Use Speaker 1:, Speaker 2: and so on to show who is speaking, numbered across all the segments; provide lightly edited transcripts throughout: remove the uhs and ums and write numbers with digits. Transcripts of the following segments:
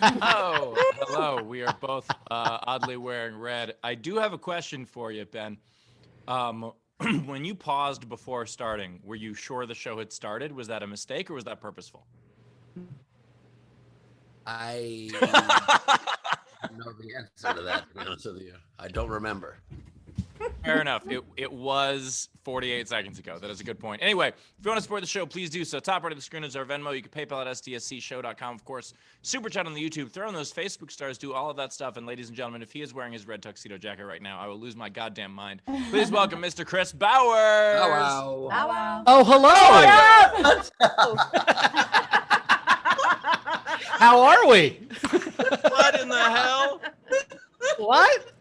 Speaker 1: Oh, hello. We are both oddly wearing red. I do have a question for you, Ben. Um, when you paused before starting, were you sure the show had started? Was that a mistake or was that purposeful?
Speaker 2: I don't know the answer to that, to be honest with you. I don't remember.
Speaker 1: Fair enough. It was 48 seconds ago. That is a good point. Anyway, if you want to support the show, please do so. Top right of the screen is our Venmo. You can PayPal at sdscshow.com. Of course, Super Chat on the YouTube. Throw in those Facebook stars. Do all of that stuff. And ladies and gentlemen, if he is wearing his red tuxedo jacket right now, I will lose my goddamn mind. Please welcome Mr. Chris Bowers.
Speaker 2: Oh, wow.
Speaker 3: Bow wow.
Speaker 4: Oh, hello. How are we?
Speaker 1: What in the hell?
Speaker 4: What?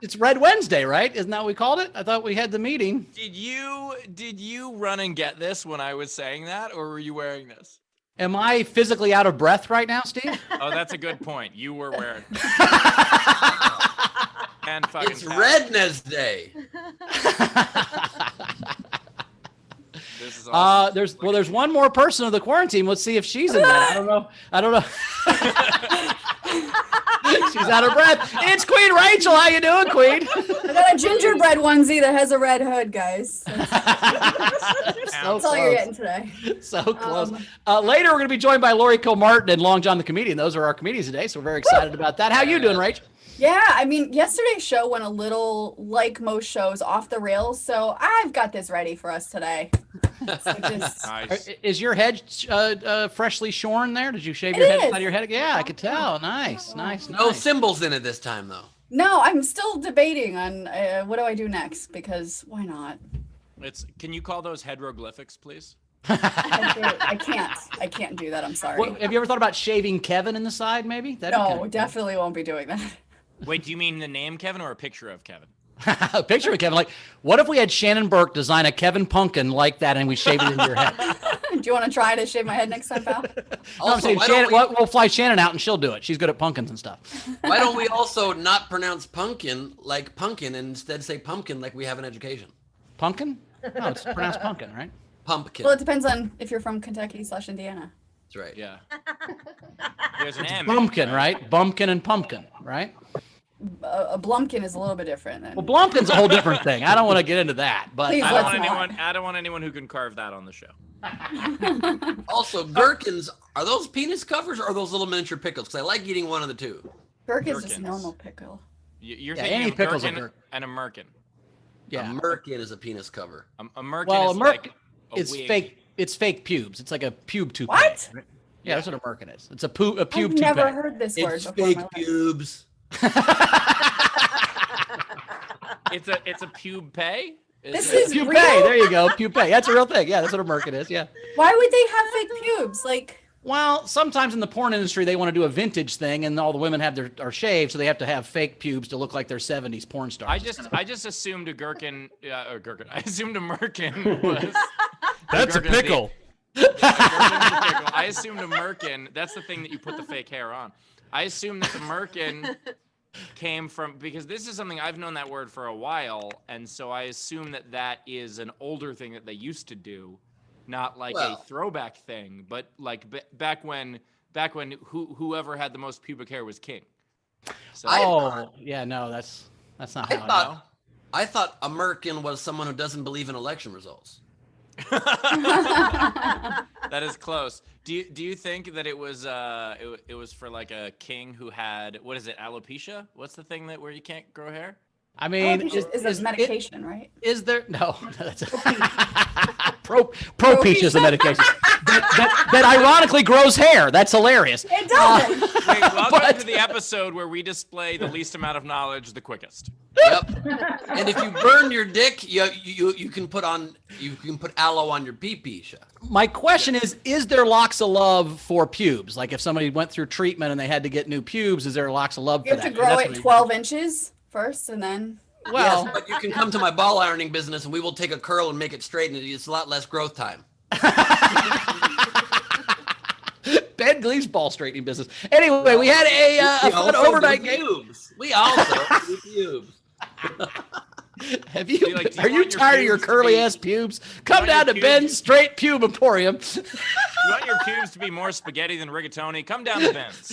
Speaker 4: It's Red Wednesday, right? Isn't that what we called it? I thought we had the meeting.
Speaker 1: Did you run and get this when I was saying that, or were you wearing this?
Speaker 4: Am I physically out of breath right now, Steve?
Speaker 1: Oh, that's a good point. You were wearing. And fucking
Speaker 2: It's Redness Day.
Speaker 1: This is awesome.
Speaker 4: There's one more person of the quarantine. Let's see if she's in that. I don't know. She's out of breath. It's Queen Rachel. How you doing, Queen?
Speaker 3: I got a gingerbread onesie that has a red hood, guys. That's all you're getting today.
Speaker 4: So close. Later, we're going to be joined by Laurie, Kilmartin, and Long John the comedian. Those are our comedians today, so we're very excited about that. How you doing, Rach?
Speaker 3: Yeah, I mean, yesterday's show went a little, like most shows, off the rails, so I've got this ready for us today. So
Speaker 1: Nice.
Speaker 4: Is your head freshly shorn there? Did you shave your head out of your head? Yeah, I could tell. Nice.
Speaker 2: No symbols in it this time, though.
Speaker 3: No, I'm still debating on what do I do next, because why not?
Speaker 1: Can you call those hieroglyphics, please?
Speaker 3: I can't do that. I'm sorry.
Speaker 4: Have you ever thought about shaving Kevin in the side, maybe?
Speaker 3: No, definitely won't be doing that.
Speaker 1: Wait, do you mean the name Kevin or a picture of Kevin?
Speaker 4: A picture of Kevin. Like, what if we had Shannon Burke design a Kevin Pumpkin like that and we shaved it into your head?
Speaker 3: Do you want to try to shave my head next time, pal?
Speaker 4: No, I'm saying we'll fly Shannon out and she'll do it. She's good at pumpkins and stuff.
Speaker 2: Why don't we also not pronounce pumpkin like pumpkin and instead say pumpkin like we have in education?
Speaker 4: Pumpkin? No, it's pronounced pumpkin, right?
Speaker 2: Pumpkin.
Speaker 3: Well, it depends on if you're from Kentucky/Indiana.
Speaker 2: That's right.
Speaker 1: Yeah. There's an M.
Speaker 4: Bumpkin, right? Bumpkin and pumpkin, right?
Speaker 3: A blumpkin is a little bit different.
Speaker 4: Well, blumpkin's a whole different thing. I don't want to get into that, but
Speaker 3: Please,
Speaker 1: I
Speaker 3: let's
Speaker 1: don't want anyone who can carve that on the show.
Speaker 2: Also, gherkins, are those penis covers or are those little miniature pickles? Because I like eating one of the two.
Speaker 3: Gherkin is just
Speaker 1: Gherkins.
Speaker 3: normal pickle.
Speaker 1: You're
Speaker 4: Yeah,
Speaker 1: thinking
Speaker 4: any
Speaker 1: of
Speaker 4: pickle's a
Speaker 1: gherkin
Speaker 4: gherkin.
Speaker 1: and a merkin.
Speaker 4: yeah.
Speaker 2: A merkin is a penis cover.
Speaker 1: A merkin
Speaker 4: Well,
Speaker 1: is
Speaker 4: a
Speaker 1: like a
Speaker 4: it's
Speaker 1: wig.
Speaker 4: fake. It's fake pubes. It's like a pube toupee.
Speaker 3: What?
Speaker 4: Right? Yeah, that's what a merkin is. It's a pube
Speaker 3: I've
Speaker 4: toupee.
Speaker 3: never heard this word
Speaker 2: It's
Speaker 3: before in
Speaker 2: fake
Speaker 3: my life.
Speaker 2: pubes.
Speaker 1: It's a pube pay.
Speaker 3: This is
Speaker 4: Pupee.
Speaker 3: real?
Speaker 4: There you go. Pupee. That's a real thing. Yeah, that's what a merkin is. Yeah.
Speaker 3: Why would they have fake pubes? Like,
Speaker 4: Well, sometimes in the porn industry, they want to do a vintage thing, and all the women are shaved, so they have to have fake pubes to look like they're 70s porn stars.
Speaker 1: I just assumed a gherkin. I assumed a merkin was.
Speaker 5: That's a
Speaker 1: gherkin's the-
Speaker 5: pickle.
Speaker 1: I assumed a merkin. That's the thing that you put the fake hair on. I assumed that the merkin came from, because this is something I've known that word for a while, and so I assume that is an older thing that they used to do, not like a throwback thing, but like back when whoever had the most pubic hair was king. So,
Speaker 4: no, that's not how
Speaker 2: I thought a merkin was someone who doesn't believe in election results.
Speaker 1: that is close. Do you think that it was for like a king who had, what is it, alopecia? What's the thing where you can't grow hair?
Speaker 4: I mean,
Speaker 3: is medication, right?
Speaker 4: Is there no? That's Propecia is the medication that ironically grows hair. That's hilarious.
Speaker 3: It doesn't.
Speaker 1: Wait, welcome to the episode where we display the least amount of knowledge the quickest.
Speaker 2: Yep. And if you burn your dick, you can put aloe on your pee-pee.
Speaker 4: My question is there locks of love for pubes? Like if somebody went through treatment and they had to get new pubes, is there locks of love for
Speaker 3: You
Speaker 4: that?
Speaker 3: have to grow it 12 inches first, and then.
Speaker 4: Well,
Speaker 2: yes, but you can come to my ball ironing business and we will take a curl and make it straight, and it's a lot less growth time.
Speaker 4: Ben Glee's ball straightening business. Anyway, we had a fun overnight game.
Speaker 2: We also do pubes.
Speaker 4: Have you?
Speaker 1: Be like, "Do you
Speaker 4: Are you
Speaker 1: want your
Speaker 4: tired of your
Speaker 1: pubes to
Speaker 4: curly
Speaker 1: be-
Speaker 4: ass pubes? Come
Speaker 1: want your
Speaker 4: down to
Speaker 1: pubes-
Speaker 4: Ben's Straight Pube Emporium.
Speaker 1: You want your pubes to be more spaghetti than rigatoni? Come down to Ben's.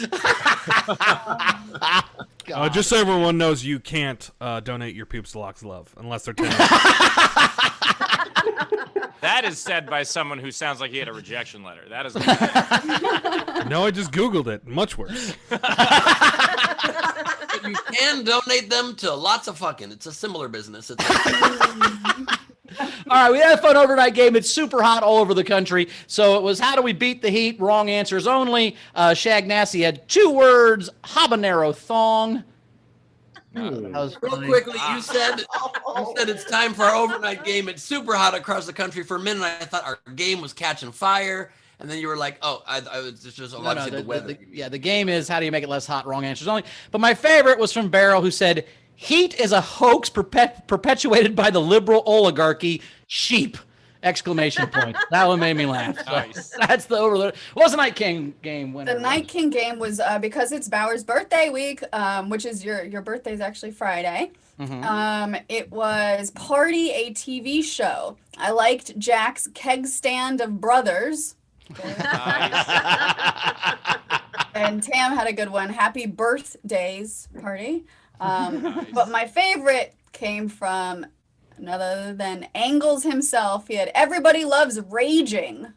Speaker 5: Just so everyone knows, you can't donate your pubes to Locks of Love unless they're 10.
Speaker 1: That is said by someone who sounds like he had a rejection letter. That is.
Speaker 5: No, I just Googled it. Much worse.
Speaker 2: But you can donate them to lots of fucking. It's a similar business. It's
Speaker 4: All right, we had a fun overnight game. It's super hot all over the country. So it was how do we beat the heat? Wrong answers only. Shag Nasty had 2 words, habanero thong. That was
Speaker 2: Real
Speaker 4: funny.
Speaker 2: quickly, you said it's time for our overnight game. It's super hot across the country. For a minute, I thought our game was catching fire, and then you were like, "Oh, I was just watching the weather."
Speaker 4: The game is how do you make it less hot? Wrong answers only. But my favorite was from Barrow, who said, heat is a hoax perpetuated by the liberal oligarchy. Sheep! Exclamation point. That one made me laugh. So
Speaker 1: Nice.
Speaker 4: that's the overload. What was the Night King game winner?
Speaker 3: The Night King game was because it's Bauer's birthday week, which is your birthday is actually Friday. It was Party, a TV show. I liked Jack's keg stand of brothers.
Speaker 1: Nice.
Speaker 3: And Tam had a good one. Happy birthdays party.
Speaker 1: Nice.
Speaker 3: But my favorite came from none other than Angles himself. He had Everybody Loves Raging.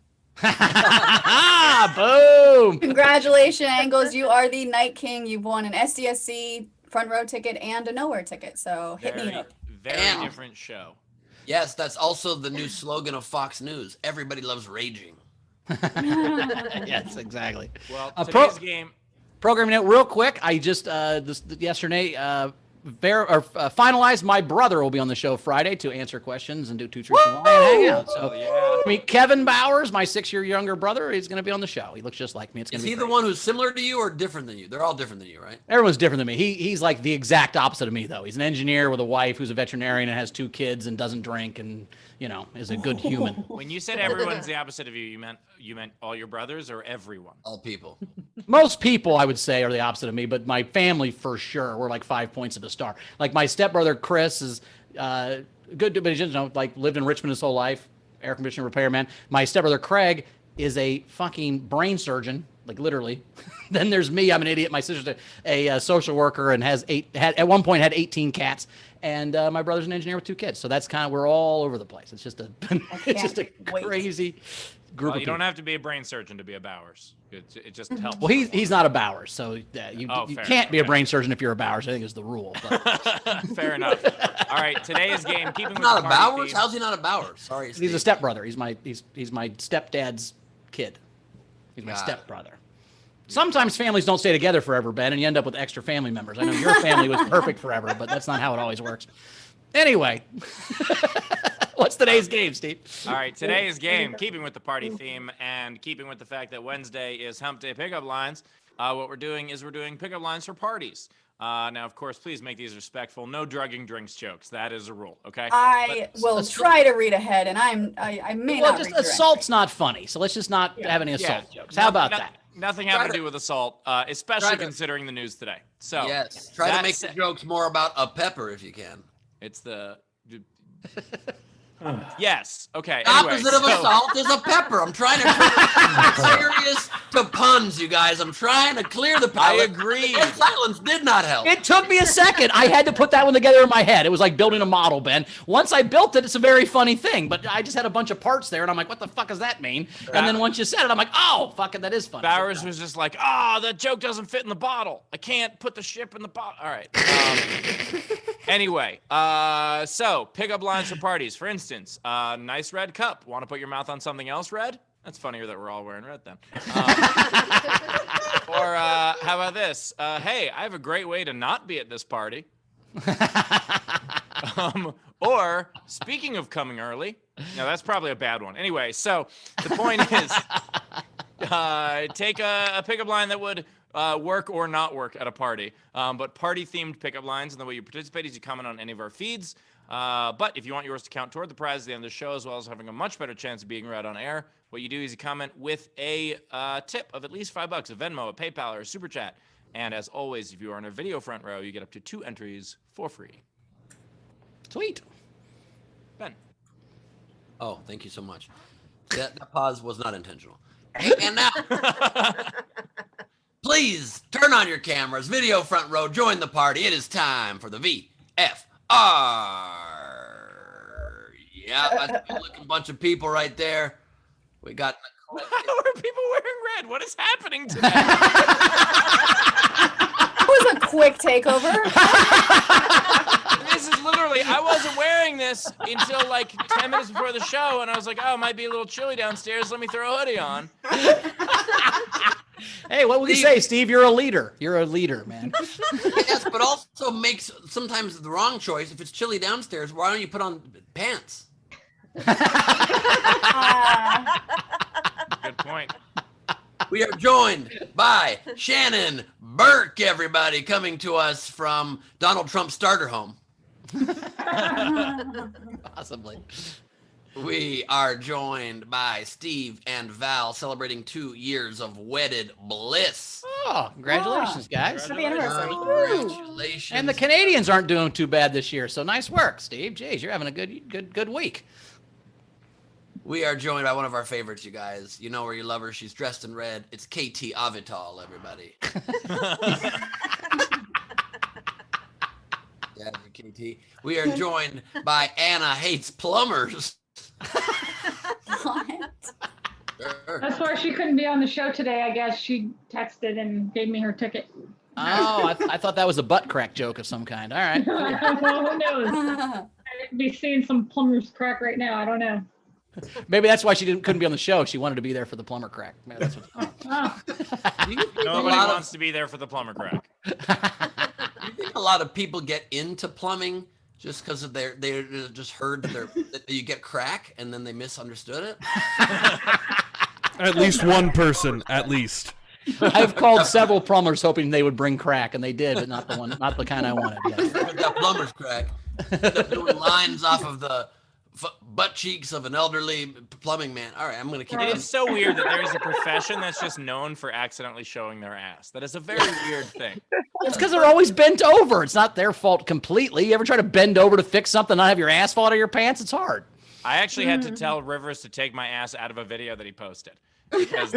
Speaker 4: Boom!
Speaker 3: Congratulations, Angles. You are the Night King. You've won an SDSC front row ticket and a nowhere ticket. So hit me
Speaker 1: Very,
Speaker 3: up.
Speaker 1: very
Speaker 2: Damn.
Speaker 1: different show.
Speaker 2: Yes, that's also the new slogan of Fox News. Everybody loves raging.
Speaker 4: Yes, exactly.
Speaker 1: Well,
Speaker 4: pro-
Speaker 1: today's game.
Speaker 4: Programming it real quick. I just yesterday finalized. My brother will be on the show Friday to answer questions and do 2 truths and a lie and hang out. So
Speaker 1: Yeah.
Speaker 4: I mean, Kevin Bowers, my 6-year younger brother, he's going to be on the show. He looks just like me. It's going
Speaker 2: Is
Speaker 4: to be
Speaker 2: he
Speaker 4: great.
Speaker 2: the one who's similar to you or different than you? They're all different than you, right?
Speaker 4: Everyone's different than me. He's like the exact opposite of me, though. He's an engineer with a wife who's a veterinarian and has 2 kids and doesn't drink and is a good human.
Speaker 1: When you said everyone's the opposite of you, you meant all your brothers or everyone?
Speaker 2: All people.
Speaker 4: Most people, I would say, are the opposite of me, but my family for sure. We're like 5 points of a star. Like my stepbrother Chris is good, but he's lived in Richmond his whole life, air conditioner repairman. My stepbrother Craig is a fucking brain surgeon, like literally. Then there's me. I'm an idiot. My sister's a social worker and at one point had 18 cats. And my brother's an engineer with 2 kids. So that's kind of, we're all over the place. It's just a
Speaker 3: wait.
Speaker 4: crazy group
Speaker 1: Well,
Speaker 4: of
Speaker 1: you
Speaker 4: people.
Speaker 1: don't have to be a brain surgeon to be a Bowers. It just helps.
Speaker 4: Well, he's not a Bowers, so you
Speaker 1: fair
Speaker 4: can't be a
Speaker 1: enough.
Speaker 4: brain surgeon if you're a Bowers. I think is the rule. But
Speaker 1: Fair enough. All right, today's game. Keeping with
Speaker 2: Not
Speaker 1: the
Speaker 2: a
Speaker 1: party
Speaker 2: Bowers?
Speaker 1: theme-
Speaker 2: How's he not a Bowers? Sorry,
Speaker 4: he's
Speaker 2: Steve.
Speaker 4: a stepbrother. He's my stepdad's kid. He's my
Speaker 2: Got it.
Speaker 4: stepbrother. Sometimes families don't stay together forever, Ben, and you end up with extra family members. I know your family was perfect forever, but that's not how it always works. Anyway, what's today's game, Steve?
Speaker 1: All right, today's game, keeping with the party theme and keeping with the fact that Wednesday is Hump Day Pickup Lines, what we're doing is we're doing pickup lines for parties. Now, of course, please make these respectful. No drugging, drinks, jokes. That is a rule, okay?
Speaker 3: I will try to read ahead, and I may
Speaker 4: Well,
Speaker 3: not
Speaker 4: just
Speaker 3: read your
Speaker 4: assault's not funny, so let's just not have any assault jokes. How about that?
Speaker 1: Nothing having to
Speaker 2: Try to-
Speaker 1: do with assault, especially
Speaker 2: try to-
Speaker 1: considering the news today. So
Speaker 2: Yes. Try to
Speaker 1: that
Speaker 2: make
Speaker 1: sa-
Speaker 2: the jokes more about a pepper if you can.
Speaker 1: It's the. Yes. Okay.
Speaker 2: The
Speaker 1: Anyway,
Speaker 2: opposite of
Speaker 1: so-
Speaker 2: assault is a pepper. I'm trying to turn serious to puns, you guys. I'm trying to clear the
Speaker 1: I
Speaker 2: palate.
Speaker 1: agree.
Speaker 2: That silence did not help.
Speaker 4: It took me a second. I had to put that one together in my head. It was like building a model, Ben. Once I built it, it's a very funny thing. But I just had a bunch of parts there, and I'm like, what the fuck does that mean? And then once you said it, I'm like, oh, fuck it, that is funny.
Speaker 1: Bowers was just like, that joke doesn't fit in the bottle. I can't put the ship in the bottle. All right. Anyway, so pickup lines for parties. For instance, nice red cup. Want to put your mouth on something else red? That's funnier that we're all wearing red then. Or how about this? Hey, I have a great way to not be at this party. Or speaking of coming early, no, that's probably a bad one. Anyway, so the point is, take a pickup line that would work or not work at a party, but party-themed pickup lines. And the way you participate is you comment on any of our feeds. But if you want yours to count toward the prize at the end of the show, as well as having a much better chance of being read on air, what you do is you comment with a tip of at least $5, a Venmo, a PayPal, or a Super Chat. And as always, if you are in a video front row, you get up to 2 entries for free.
Speaker 4: Sweet.
Speaker 1: Ben.
Speaker 2: Oh, thank you so much. That pause was not intentional. And now, please turn on your cameras. Video front row, join the party. It is time for the VFR. Yeah, I see a looking bunch of people right there. We got.
Speaker 1: How are people wearing red? What is happening today?
Speaker 3: That was a quick takeover.
Speaker 1: This is literally, I wasn't wearing this until like 10 minutes before the show, and I was like, oh, it might be a little chilly downstairs. Let me throw a hoodie on.
Speaker 4: Hey, what would you say, Steve? You're a leader. You're a leader, man.
Speaker 2: Yes, but also makes sometimes the wrong choice. If it's chilly downstairs, why don't you put on pants?
Speaker 1: Good point.
Speaker 2: We are joined by Shannon Burke, everybody, coming to us from Donald Trump's starter home.
Speaker 4: Possibly.
Speaker 2: We are joined by Steve and Val, celebrating 2 years of wedded bliss.
Speaker 4: Oh, congratulations, guys.
Speaker 3: Happy anniversary.
Speaker 2: Congratulations.
Speaker 4: And the Canadians aren't doing too bad this year, so nice work, Steve. Jeez, you're having a good week.
Speaker 2: We are joined by one of our favorites, you guys. You know her, you love her. She's dressed in red. It's KT Avital, everybody. Yeah, KT. We are joined by Anna Hates Plumbers.
Speaker 3: What?
Speaker 2: Sure.
Speaker 6: That's why she couldn't be on the show today. I guess she texted and gave me her ticket.
Speaker 4: Oh, I thought that was a butt crack joke of some kind. All right.
Speaker 6: Well, who knows? I could be seeing some plumber's crack right now. I don't know.
Speaker 4: Maybe that's why she couldn't be on the show. She wanted to be there for the plumber crack. Maybe that's what.
Speaker 6: Oh,
Speaker 2: Do you think
Speaker 1: Nobody wants to be there for the plumber crack.
Speaker 2: do you think a lot of people get into plumbing just because of they just heard that you get crack and then they misunderstood it?
Speaker 5: At least one person, at least.
Speaker 4: I've called several plumbers hoping they would bring crack, and they did, but not the kind I wanted. Yes.
Speaker 2: That plumber's crack. End up doing lines off of the butt cheeks of an elderly plumbing man. All right, I'm going to keep
Speaker 1: It
Speaker 2: it.
Speaker 1: is so weird that there is a profession that's just known for accidentally showing their ass. That is a very weird thing.
Speaker 4: It's because they're always bent over. It's not their fault completely. You ever try to bend over to fix something, not have your ass fall out of your pants? It's hard.
Speaker 1: I actually had to tell Rivers to take my ass out of a video that he posted. Because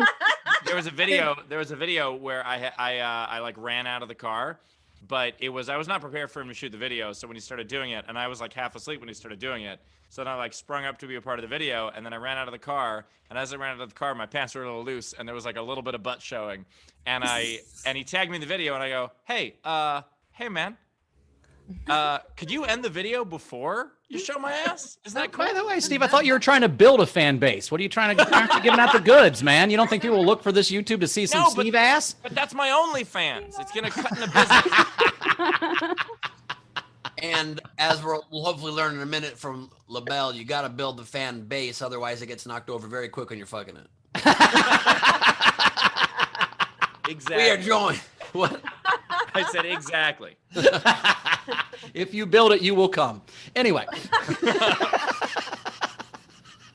Speaker 1: there was a video where I like ran out of the car, but I was not prepared for him to shoot the video. So when he started doing it, and I was like half asleep when he started doing it, so then I like sprung up to be a part of the video, and then I ran out of the car, and as I ran out of the car, my pants were a little loose, and there was like a little bit of butt showing, and he tagged me in the video, and I go, hey man, could you end the video before you show my ass? Is that cool?
Speaker 4: By the way, Steve, I thought you were trying to build a fan base. What are you trying to? Aren't you giving out the goods, man? You don't think people will look for this YouTube to see some
Speaker 1: No,
Speaker 4: Steve ass?
Speaker 1: But that's my OnlyFans. It's gonna cut in the business.
Speaker 2: And as we'll hopefully learn in a minute from LaBelle, you got to build the fan base. Otherwise, it gets knocked over very quick when you're fucking it.
Speaker 1: Exactly.
Speaker 2: We are joined. What?
Speaker 1: I said exactly.
Speaker 4: If you build it, you will come. Anyway.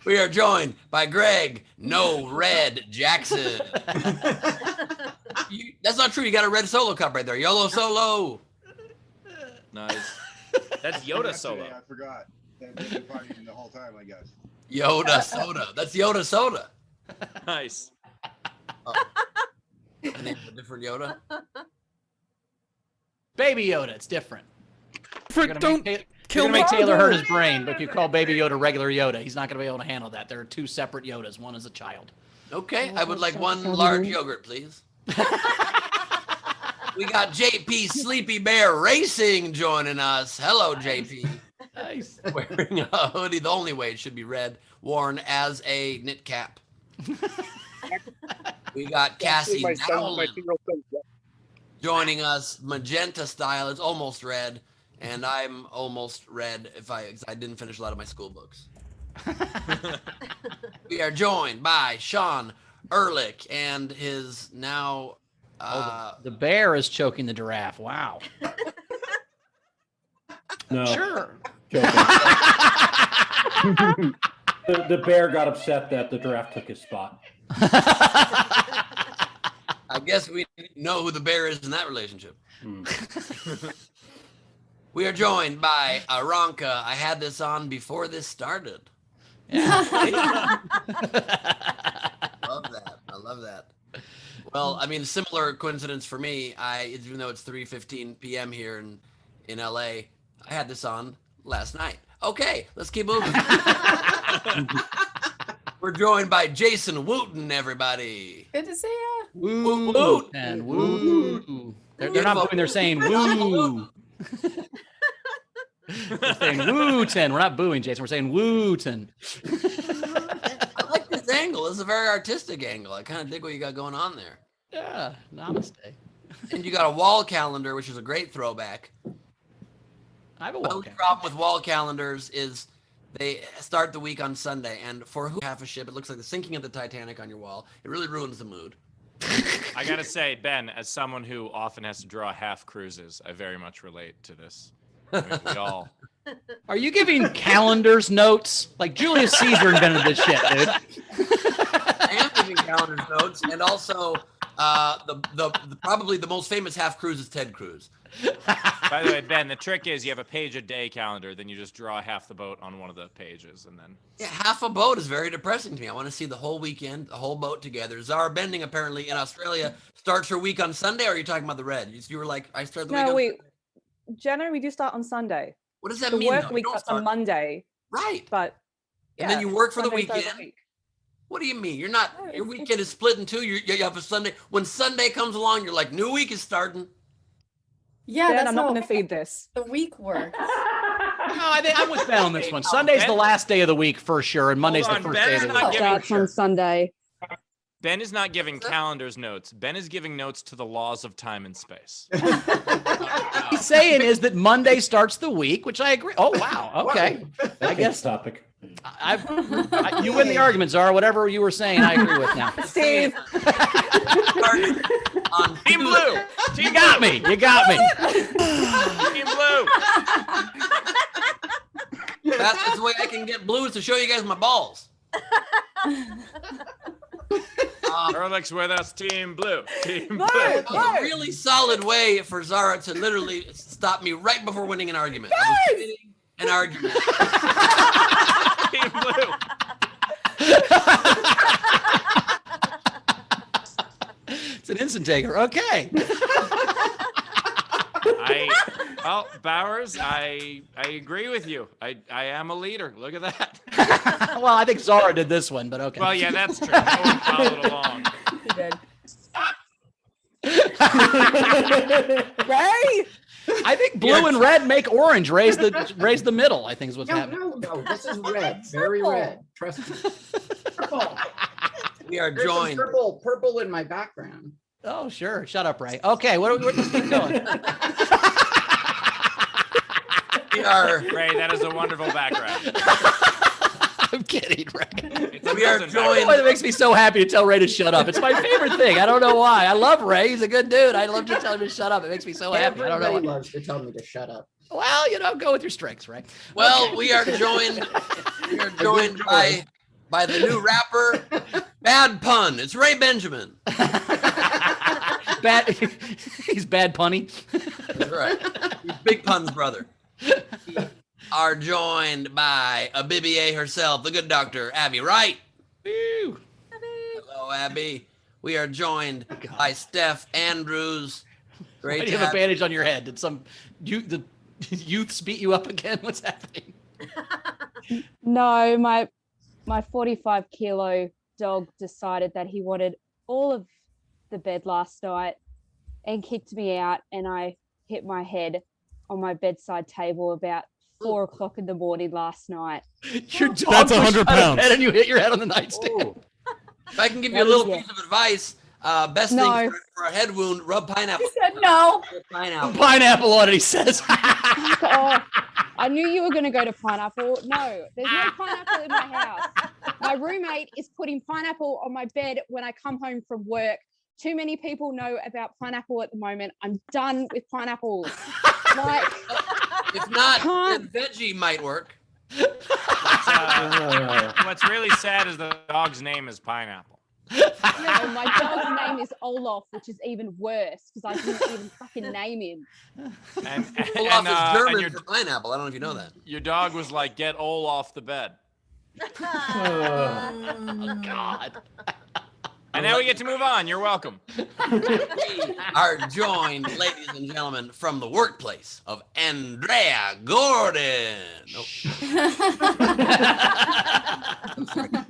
Speaker 2: We are joined by Greg No Red Jackson. That's not true. You got a red solo cup right there. YOLO solo.
Speaker 1: Nice. That's Yoda
Speaker 7: Yesterday,
Speaker 1: solo.
Speaker 7: I forgot. They've been partying the whole time, I guess.
Speaker 2: Yoda soda. That's Yoda soda.
Speaker 1: Nice.
Speaker 2: The name of a different Yoda.
Speaker 4: Baby Yoda, it's different.
Speaker 5: Don't
Speaker 4: You're
Speaker 5: kill
Speaker 4: gonna
Speaker 5: me.
Speaker 4: make Taylor hurt his brain, but if you call Baby Yoda regular Yoda, he's not gonna be able to handle that. There are two separate Yodas. One is a child.
Speaker 2: Okay, I would like one large yogurt, please. We got JP Sleepy Bear Racing joining us. Hello, JP.
Speaker 4: Nice.
Speaker 2: Wearing a hoodie, the only way it should be red, worn as a knit cap. We got Cassie Dowling joining us, magenta style. It's almost red, and I'm almost red if I didn't finish a lot of my school books. We are joined by Sean Ehrlich and his now.
Speaker 4: The bear is choking the giraffe. Wow.
Speaker 8: No,
Speaker 4: Sure.
Speaker 8: joking. The bear got upset that the giraffe took his spot.
Speaker 2: I guess we know who the bear is in that relationship. We are joined by Aranka. I had this on before this started.
Speaker 4: Yeah.
Speaker 2: Love that. I love that. Well, I mean, similar coincidence for me. Even though it's 3:15 p.m. here in LA, I had this on last night. Okay, let's keep moving. We're joined by Jason Wooten, everybody.
Speaker 3: Good to see you.
Speaker 4: Woo.
Speaker 2: Woot.
Speaker 4: And woo. They're not booing, they're saying woo. We're saying wooten. We're not booing, Jason. We're saying wooten.
Speaker 2: I like this angle. This is a very artistic angle. I kind of dig what you got going on there.
Speaker 4: Yeah, namaste.
Speaker 2: And you got a wall calendar, which is a great throwback.
Speaker 4: I have a
Speaker 2: My
Speaker 4: wall
Speaker 2: only
Speaker 4: count.
Speaker 2: problem with wall calendars is they start the week on Sunday, and for half a ship, it looks like the sinking of the Titanic on your wall. It really ruins the mood.
Speaker 1: I gotta say, Ben, as someone who often has to draw half cruises, I very much relate to this. I mean, we all.
Speaker 4: Are you giving calendars notes? Like Julius Caesar invented this shit, dude.
Speaker 2: I am giving calendar notes, and also probably the most famous half cruise is Ted Cruz.
Speaker 1: By the way, Ben, the trick is you have a page a day calendar, then you just draw half the boat on one of the pages, and then.
Speaker 2: Yeah, half a boat is very depressing to me. I want to see the whole weekend, the whole boat together. Zara Bending apparently in Australia starts her week on Sunday. Or are you talking about the red? You were like, I start the week.
Speaker 9: No, generally we do start on Sunday.
Speaker 2: What does that
Speaker 9: The
Speaker 2: mean?
Speaker 9: work
Speaker 2: though? You
Speaker 9: week
Speaker 2: don't
Speaker 9: starts on
Speaker 2: start-
Speaker 9: Monday,
Speaker 2: Right.
Speaker 9: but
Speaker 2: And then you work for the
Speaker 9: Sunday, Thursday
Speaker 2: weekend.
Speaker 9: week.
Speaker 2: What do you mean? You're not.
Speaker 9: No,
Speaker 2: Your
Speaker 9: it's-
Speaker 2: weekend is split in two. You have a Sunday. When Sunday comes along, you're like, new week is starting.
Speaker 3: Yeah,
Speaker 9: Ben,
Speaker 3: that's
Speaker 9: I'm not
Speaker 3: how
Speaker 9: going to feed this.
Speaker 3: the week works.
Speaker 4: No, I'm with Ben on this one. Sunday's the last day of the week for sure, and Monday's the
Speaker 1: on,
Speaker 4: first
Speaker 1: Ben
Speaker 4: day
Speaker 1: is
Speaker 4: of the
Speaker 1: not
Speaker 4: week.
Speaker 1: giving-
Speaker 9: Starts on Sunday.
Speaker 1: Ben is not giving calendars notes. Ben is giving notes to the laws of time and space.
Speaker 4: What he's saying is that Monday starts the week, which I agree. Oh, wow. Okay. I guess
Speaker 8: topic.
Speaker 4: you win the argument, Zara. Whatever you were saying, I agree with now.
Speaker 9: Steve,
Speaker 2: On
Speaker 1: Team Blue!
Speaker 4: You got me. You got me.
Speaker 1: Team Blue!
Speaker 2: That's the way I can get blues to show you guys my balls.
Speaker 1: Erlich's with us, Team Blue. Team Blue.
Speaker 2: That was a really solid way for Zara to literally stop me right before winning an argument. I was winning an argument.
Speaker 1: Team Blue.
Speaker 4: It's an instant taker. Okay.
Speaker 1: Well, Bowers, I agree with you. I am a leader. Look at that.
Speaker 4: Well, I think Zara did this one, but okay.
Speaker 1: Well, yeah, that's true. No one followed along.
Speaker 3: He did.
Speaker 9: Ray,
Speaker 4: I think blue and red make orange. Raise the middle, I think is what's happening.
Speaker 10: No. This is red. Very red. Trust me. Purple.
Speaker 2: We are
Speaker 10: There's some
Speaker 2: joined.
Speaker 10: purple in my background.
Speaker 4: Oh, sure. Shut up, Ray. Okay, where's this thing going?
Speaker 2: We are.
Speaker 1: Ray, that is a wonderful background.
Speaker 4: I'm kidding, Ray.
Speaker 1: It's a
Speaker 2: We are
Speaker 1: pleasant
Speaker 2: joined-
Speaker 4: Boy, that makes me so happy to tell Ray to shut up. It's my favorite thing. I don't know why. I love Ray. He's a good dude. I love to tell him to shut up. It makes me so happy. I don't know
Speaker 10: Everybody
Speaker 4: why.
Speaker 10: loves to tell me to shut up.
Speaker 4: Well, go with your strengths, Ray.
Speaker 2: Well,
Speaker 4: Okay.
Speaker 2: we are joined. We are joined by the new rapper, Bad Pun. It's Ray Benjamin.
Speaker 4: Bad. He's bad punny.
Speaker 2: That's right. He's Big Pun's brother. We are joined by a BBA herself, the good doctor, Abby Wright.
Speaker 4: Woo.
Speaker 2: Hello, Abby. We are joined by Steph Andrews.
Speaker 4: Why
Speaker 2: Great
Speaker 4: do
Speaker 2: to
Speaker 4: you have a
Speaker 2: have
Speaker 4: bandage on your head? Did the youths beat you up again? What's happening?
Speaker 9: no, my 45-kilo dog decided that he wanted all of the bed last night and kicked me out, and I hit my head on my bedside table about 4 o'clock in the morning last night.
Speaker 4: Your dog
Speaker 5: That's
Speaker 4: pushed
Speaker 5: 100
Speaker 4: out of
Speaker 5: pounds.
Speaker 4: bed and you hit your head on the nightstand.
Speaker 2: If I can give you a little piece of advice, best
Speaker 9: No.
Speaker 2: thing for a head wound, rub pineapple.
Speaker 3: He said no.
Speaker 2: Pineapple.
Speaker 4: Pineapple on it, he says.
Speaker 9: Oh, I knew you were going to go to pineapple. No, there's no pineapple in my house. My roommate is putting pineapple on my bed when I come home from work. Too many people know about pineapple at the moment. I'm done with pineapples. Like,
Speaker 2: If not,
Speaker 9: Can't-
Speaker 2: then veggie might work.
Speaker 1: What's really sad is the dog's name is Pineapple.
Speaker 9: No, my dog's name is Olaf, which is even worse because I didn't even fucking name him.
Speaker 1: And
Speaker 2: Olaf is German
Speaker 1: your,
Speaker 2: for pineapple. I don't know if you know that.
Speaker 1: your dog was like, "Get Ol off the bed."
Speaker 4: Oh, God.
Speaker 1: And now we get to move on. You're welcome.
Speaker 2: We are joined, ladies and gentlemen, from the workplace of Andrea Gordon. Oh.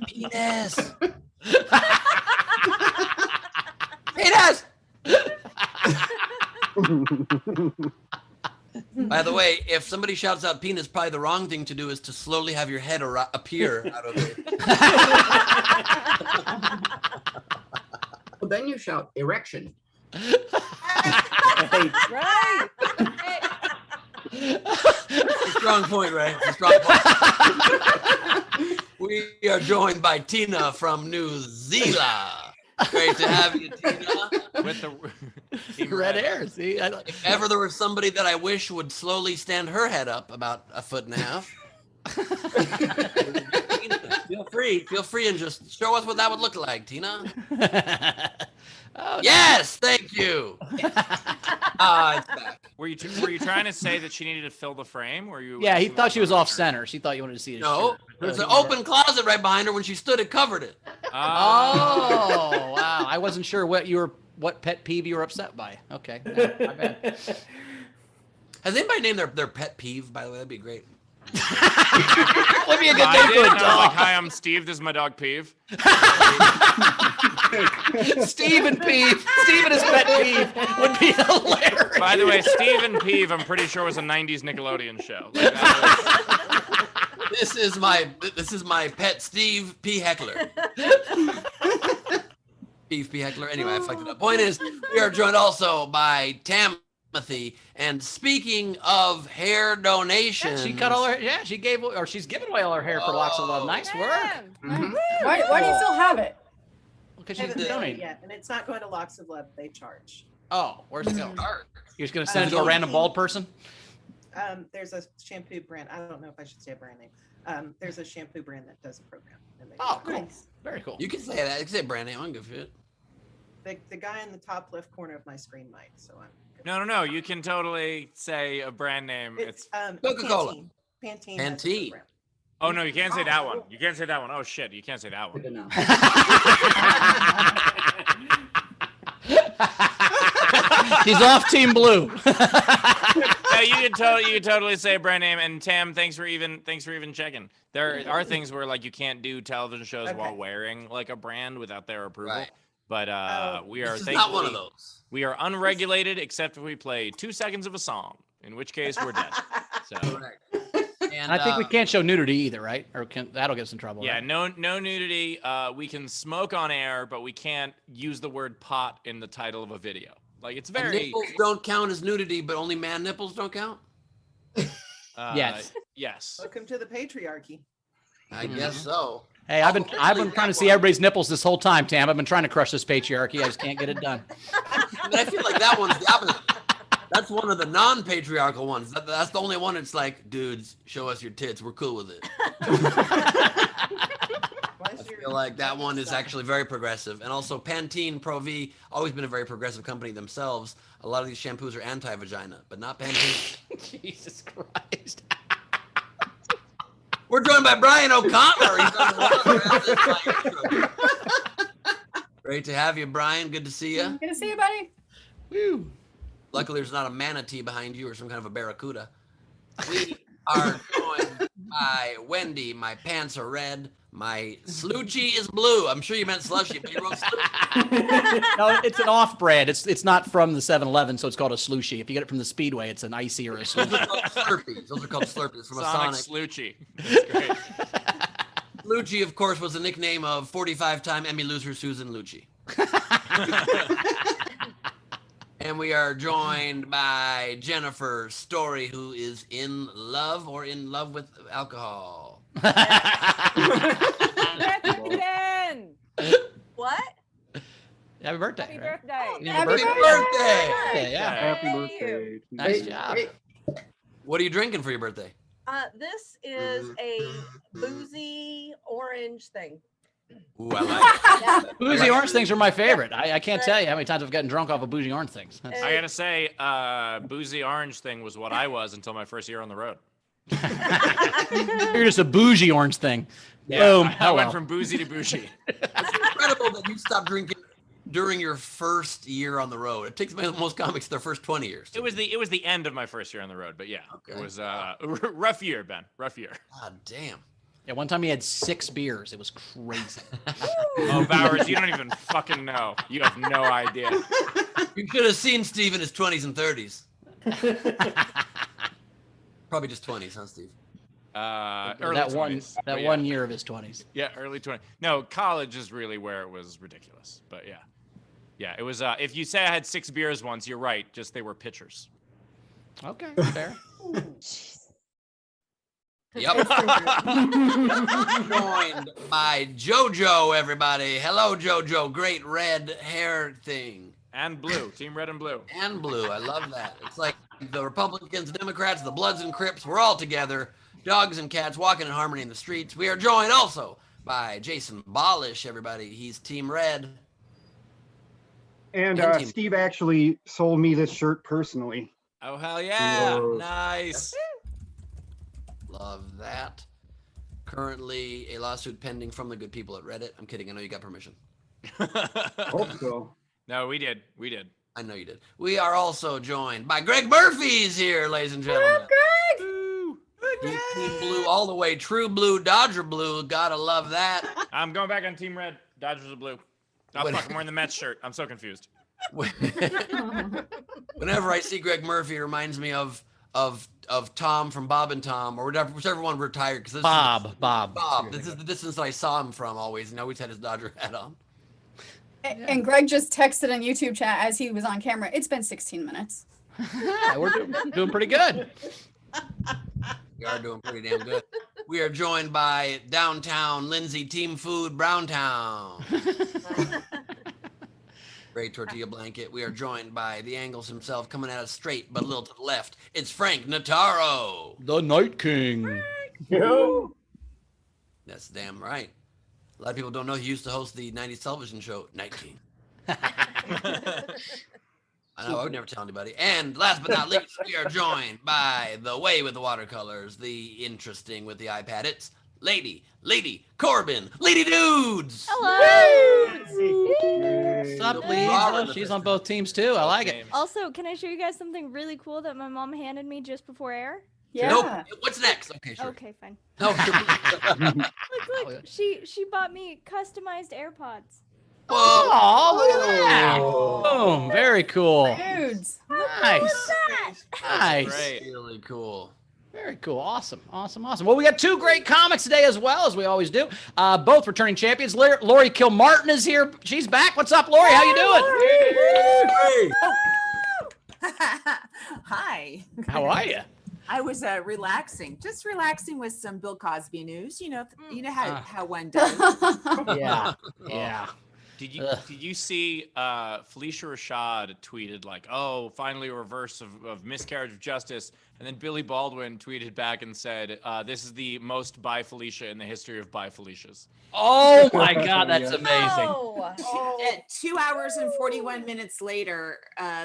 Speaker 2: Penis. Penis. By the way, if somebody shouts out penis, probably the wrong thing to do is to slowly have your head appear out of it.
Speaker 10: Well, then you shout erection.
Speaker 11: Right.
Speaker 2: Strong point, right? Strong point. We are joined by Tina from New Zealand. Great to have you, Tina.
Speaker 1: With the
Speaker 4: Red hair. See,
Speaker 2: If ever there was somebody that I wish would slowly stand her head up about 1.5 feet, feel free and just show us what that would look like, Tina.
Speaker 4: Oh,
Speaker 2: Yes, thank you. It's back.
Speaker 1: Were you trying to say that she needed to fill the frame? Or you?
Speaker 4: Yeah, he thought she was off center. She thought you wanted to see his
Speaker 2: No,
Speaker 4: shirt.
Speaker 2: there's an open closet right behind her. When she stood, it covered it.
Speaker 4: Oh, wow. I wasn't sure what pet peeve you were upset by. Okay. Yeah, my bad.
Speaker 2: Has anybody named their pet peeve, by the way? That'd be great.
Speaker 4: Would be a good
Speaker 1: I
Speaker 4: name
Speaker 1: did,
Speaker 4: for a
Speaker 1: and I was
Speaker 4: dog.
Speaker 1: like, "Hi, I'm Steve. This is my dog Peeve."
Speaker 4: Steve and Peeve. Steve and his pet peeve would be hilarious.
Speaker 1: By the way, Steve and Peeve, I'm pretty sure was a '90s Nickelodeon show. Like, that
Speaker 2: This is my pet Steve P. Heckler. Steve P. Heckler. Anyway, I fucked it up. Point is, we are joined also by Timothy. And speaking of hair donations,
Speaker 4: She cut all her. Yeah, she gave or she's giving away all her hair for Locks of Love. Nice work.
Speaker 3: Why do you still have it?
Speaker 4: Because
Speaker 11: I
Speaker 4: she's
Speaker 11: haven't done it
Speaker 4: donating.
Speaker 11: yet, and it's not going to Locks of Love. They charge.
Speaker 4: Oh, where's it go?
Speaker 2: Art.
Speaker 4: You're just gonna send it to a random bald person?
Speaker 11: There's a shampoo brand. I don't know if I should say a brand name. There's a shampoo brand that does a program. And they
Speaker 4: Oh,
Speaker 11: do it.
Speaker 4: cool. Very cool.
Speaker 2: You can say that. You can say brand name. I don't give a shit.
Speaker 11: The guy in the top left corner of my screen might. So I'm.
Speaker 1: No. You can totally say a brand name. It's
Speaker 2: Coca-Cola.
Speaker 11: Pantene.
Speaker 2: Pantene.
Speaker 1: Oh no, you can't say that one. You can't say that one. Oh shit, you can't say that one.
Speaker 4: He's off Team Blue.
Speaker 1: No, you can totally say a brand name. And Tam, thanks for even checking. There are things where like you can't do television shows while wearing like a brand without their approval.
Speaker 2: Right.
Speaker 1: But we are
Speaker 2: This is not one of those.
Speaker 1: We are unregulated except if we play 2 seconds of a song, in which case we're dead. So
Speaker 2: Correct.
Speaker 4: And I think we can't show nudity either, right? Or that'll get us in trouble.
Speaker 1: yeah,
Speaker 4: right?
Speaker 1: no nudity. We can smoke on air, but we can't use the word pot in the title of a video. Like it's
Speaker 2: And
Speaker 1: very
Speaker 2: nipples don't count as nudity, but only man nipples don't count.
Speaker 4: Yes.
Speaker 1: Yes.
Speaker 11: Welcome to the patriarchy.
Speaker 2: I guess so.
Speaker 4: Hey, I've been trying to see everybody's nipples this whole time, Tam. I've been trying to crush this patriarchy. I just can't get it done.
Speaker 2: But I feel like that one's the opposite. That's one of the non-patriarchal ones. That's the only one. It's like, dudes, show us your tits. We're cool with it. I feel like that one is actually very progressive. And also Pantene Pro V, always been a very progressive company themselves. A lot of these shampoos are anti-vagina, but not Pantene.
Speaker 4: Jesus Christ.
Speaker 2: We're joined by Brian O'Connor. He's on the line. Great to have you, Brian. Good to see you.
Speaker 3: Good to see you, buddy.
Speaker 4: Woo.
Speaker 2: Luckily, there's not a manatee behind you or some kind of a barracuda. We are joined by Wendy. My pants are red. My sluchie is blue. I'm sure you meant slushy, but you wrote sluchie.
Speaker 4: No, it's an off-brand. It's not from the 7-Eleven, so it's called a slushie. If you get it from the Speedway, it's an icy or a
Speaker 2: Those
Speaker 4: slushie.
Speaker 2: are called Slurpees. Those are called Slurpees from
Speaker 1: Sonic
Speaker 2: a Sonic.
Speaker 1: Sluchie. That's great.
Speaker 2: Lucci, of course, was a nickname of 45-time Emmy loser Susan Lucci. And we are joined by Jennifer Story, who is in love or in love with alcohol.
Speaker 11: Ben! What?
Speaker 4: Happy birthday.
Speaker 11: Happy
Speaker 4: right?
Speaker 11: birthday.
Speaker 4: Yeah,
Speaker 3: Happy
Speaker 2: Happy
Speaker 3: birthday.
Speaker 2: birthday!
Speaker 4: Yeah.
Speaker 10: Happy
Speaker 11: Thank
Speaker 10: birthday.
Speaker 11: you.
Speaker 4: Nice job.
Speaker 2: What are you drinking for your birthday?
Speaker 11: This is a boozy orange thing.
Speaker 2: Ooh, I like it.
Speaker 4: Boozy orange things are my favorite. I can't tell you how many times I've gotten drunk off of boozy orange things.
Speaker 1: I gotta say, boozy orange thing was what I was until my first year on the road.
Speaker 4: You're just a bougie orange thing.
Speaker 1: Yeah,
Speaker 4: Boom.
Speaker 1: I went from boozy to bougie.
Speaker 2: It's incredible that you stopped drinking during your first year on the road. It takes most comics their first 20 years.
Speaker 1: It was the end of my first year on the road, but yeah,
Speaker 2: Okay.
Speaker 1: it was rough year, Ben. Rough year.
Speaker 2: God damn.
Speaker 4: Yeah, one time he had 6 beers. It was crazy.
Speaker 1: Oh, Bowers, you don't even fucking know. You have no idea.
Speaker 2: You could have seen Steve in his 20s and 30s. Probably just 20s, huh, Steve?
Speaker 1: Early
Speaker 4: that
Speaker 1: 20s, but yeah.
Speaker 4: 1 year of his 20s.
Speaker 1: Yeah, early 20s. No, college is really where it was ridiculous. But yeah. Yeah, it was if you say I had 6 beers once, you're right. Just they were pitchers.
Speaker 4: Okay, fair.
Speaker 2: Yep. Joined by JoJo, everybody. Hello, JoJo. Great red hair thing.
Speaker 1: And blue. Team red and blue.
Speaker 2: And blue. I love that. It's like the Republicans, Democrats, the Bloods and Crips. We're all together. Dogs and cats walking in harmony in the streets. We are joined also by Jason Bolish, everybody. He's Team Red.
Speaker 12: And
Speaker 2: And Team-
Speaker 12: Steve actually sold me this shirt personally.
Speaker 1: Oh, hell yeah.
Speaker 12: Whoa.
Speaker 1: Nice.
Speaker 2: Love that. Currently, a lawsuit pending from the good people at Reddit. I'm kidding. I know you got permission.
Speaker 12: Hope so.
Speaker 1: No, we did. We did.
Speaker 2: I know you did. We are also joined by Greg Murphy's here, ladies and gentlemen.
Speaker 3: What up, Greg?
Speaker 2: Team blue all the way. True blue, Dodger blue. Gotta love that.
Speaker 1: I'm going back on Team Red. Dodgers are blue. Oh,
Speaker 2: What-
Speaker 1: fuck, I'm wearing the Mets shirt. I'm so confused.
Speaker 2: Whenever I see Greg Murphy, it reminds me of Tom from Bob and Tom, or whichever one retired. Because
Speaker 4: Bob.
Speaker 2: Bob. This is the distance that I saw him from always, and always had his Dodger hat on.
Speaker 3: And Greg just texted in YouTube chat as he was on camera. It's been 16 minutes.
Speaker 4: Yeah, we're doing pretty good.
Speaker 2: We are doing pretty damn good. We are joined by downtown Lindsay Team Food Browntown. Great tortilla blanket. We are joined by the Angles himself, coming at us straight but a little to the left. It's Frank Notaro.
Speaker 4: The Night King.
Speaker 2: That's damn right. A lot of people don't know he used to host the 90s television show Night King. I know, I would never tell anybody. And last but not least, we are joined by the way with the watercolors, the interesting with the iPad. It's Lady Corbin, Lady Dudes.
Speaker 9: Hello.
Speaker 4: What's up, Lee? Oh, she's on both teams too. I like it.
Speaker 13: Also, can I show you guys something really cool that my mom handed me just before air?
Speaker 3: Yeah.
Speaker 2: Nope. What's next? Okay, sure.
Speaker 13: Okay, fine.
Speaker 2: No, sure.
Speaker 13: Look, she bought me customized AirPods.
Speaker 4: Oh, look at that. Boom. Very cool.
Speaker 3: Dudes.
Speaker 4: Nice. Nice.
Speaker 1: Great.
Speaker 2: Really cool.
Speaker 4: Very cool. Awesome. Well, we got 2 great comics today as well, as we always do. Both returning champions. Laurie Kilmartin is here. She's back. What's up, Laurie? How you doing?
Speaker 14: Hi.
Speaker 4: How are you?
Speaker 14: I was relaxing with some Bill Cosby news. You know how one does.
Speaker 4: Yeah.
Speaker 1: Did you see Felicia Rashad tweeted like, oh, finally a reverse of miscarriage of justice, and then Billy Baldwin tweeted back and said, this is the most bi Felicia in the history of bi Felicias.
Speaker 4: Oh my God, that's amazing.
Speaker 14: At 2 hours and 41 minutes later,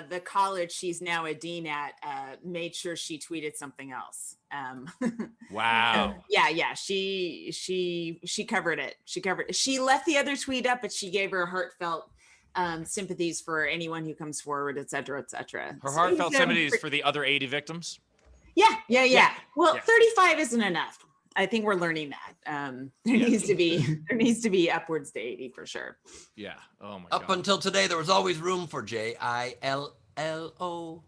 Speaker 14: the college she's now a dean at made sure she tweeted something else.
Speaker 1: Wow.
Speaker 14: Yeah. She covered it. She left the other tweet up, but she gave her heartfelt sympathies for anyone who comes forward, et cetera, et cetera.
Speaker 1: Her heartfelt sympathies for the other 80 victims.
Speaker 14: Yeah. Well,
Speaker 1: Yeah.
Speaker 14: 35 isn't enough. I think we're learning that. There needs to be upwards to 80 for sure.
Speaker 1: Yeah. Oh my
Speaker 2: Up
Speaker 1: God.
Speaker 2: until today, there was always room for JILLO.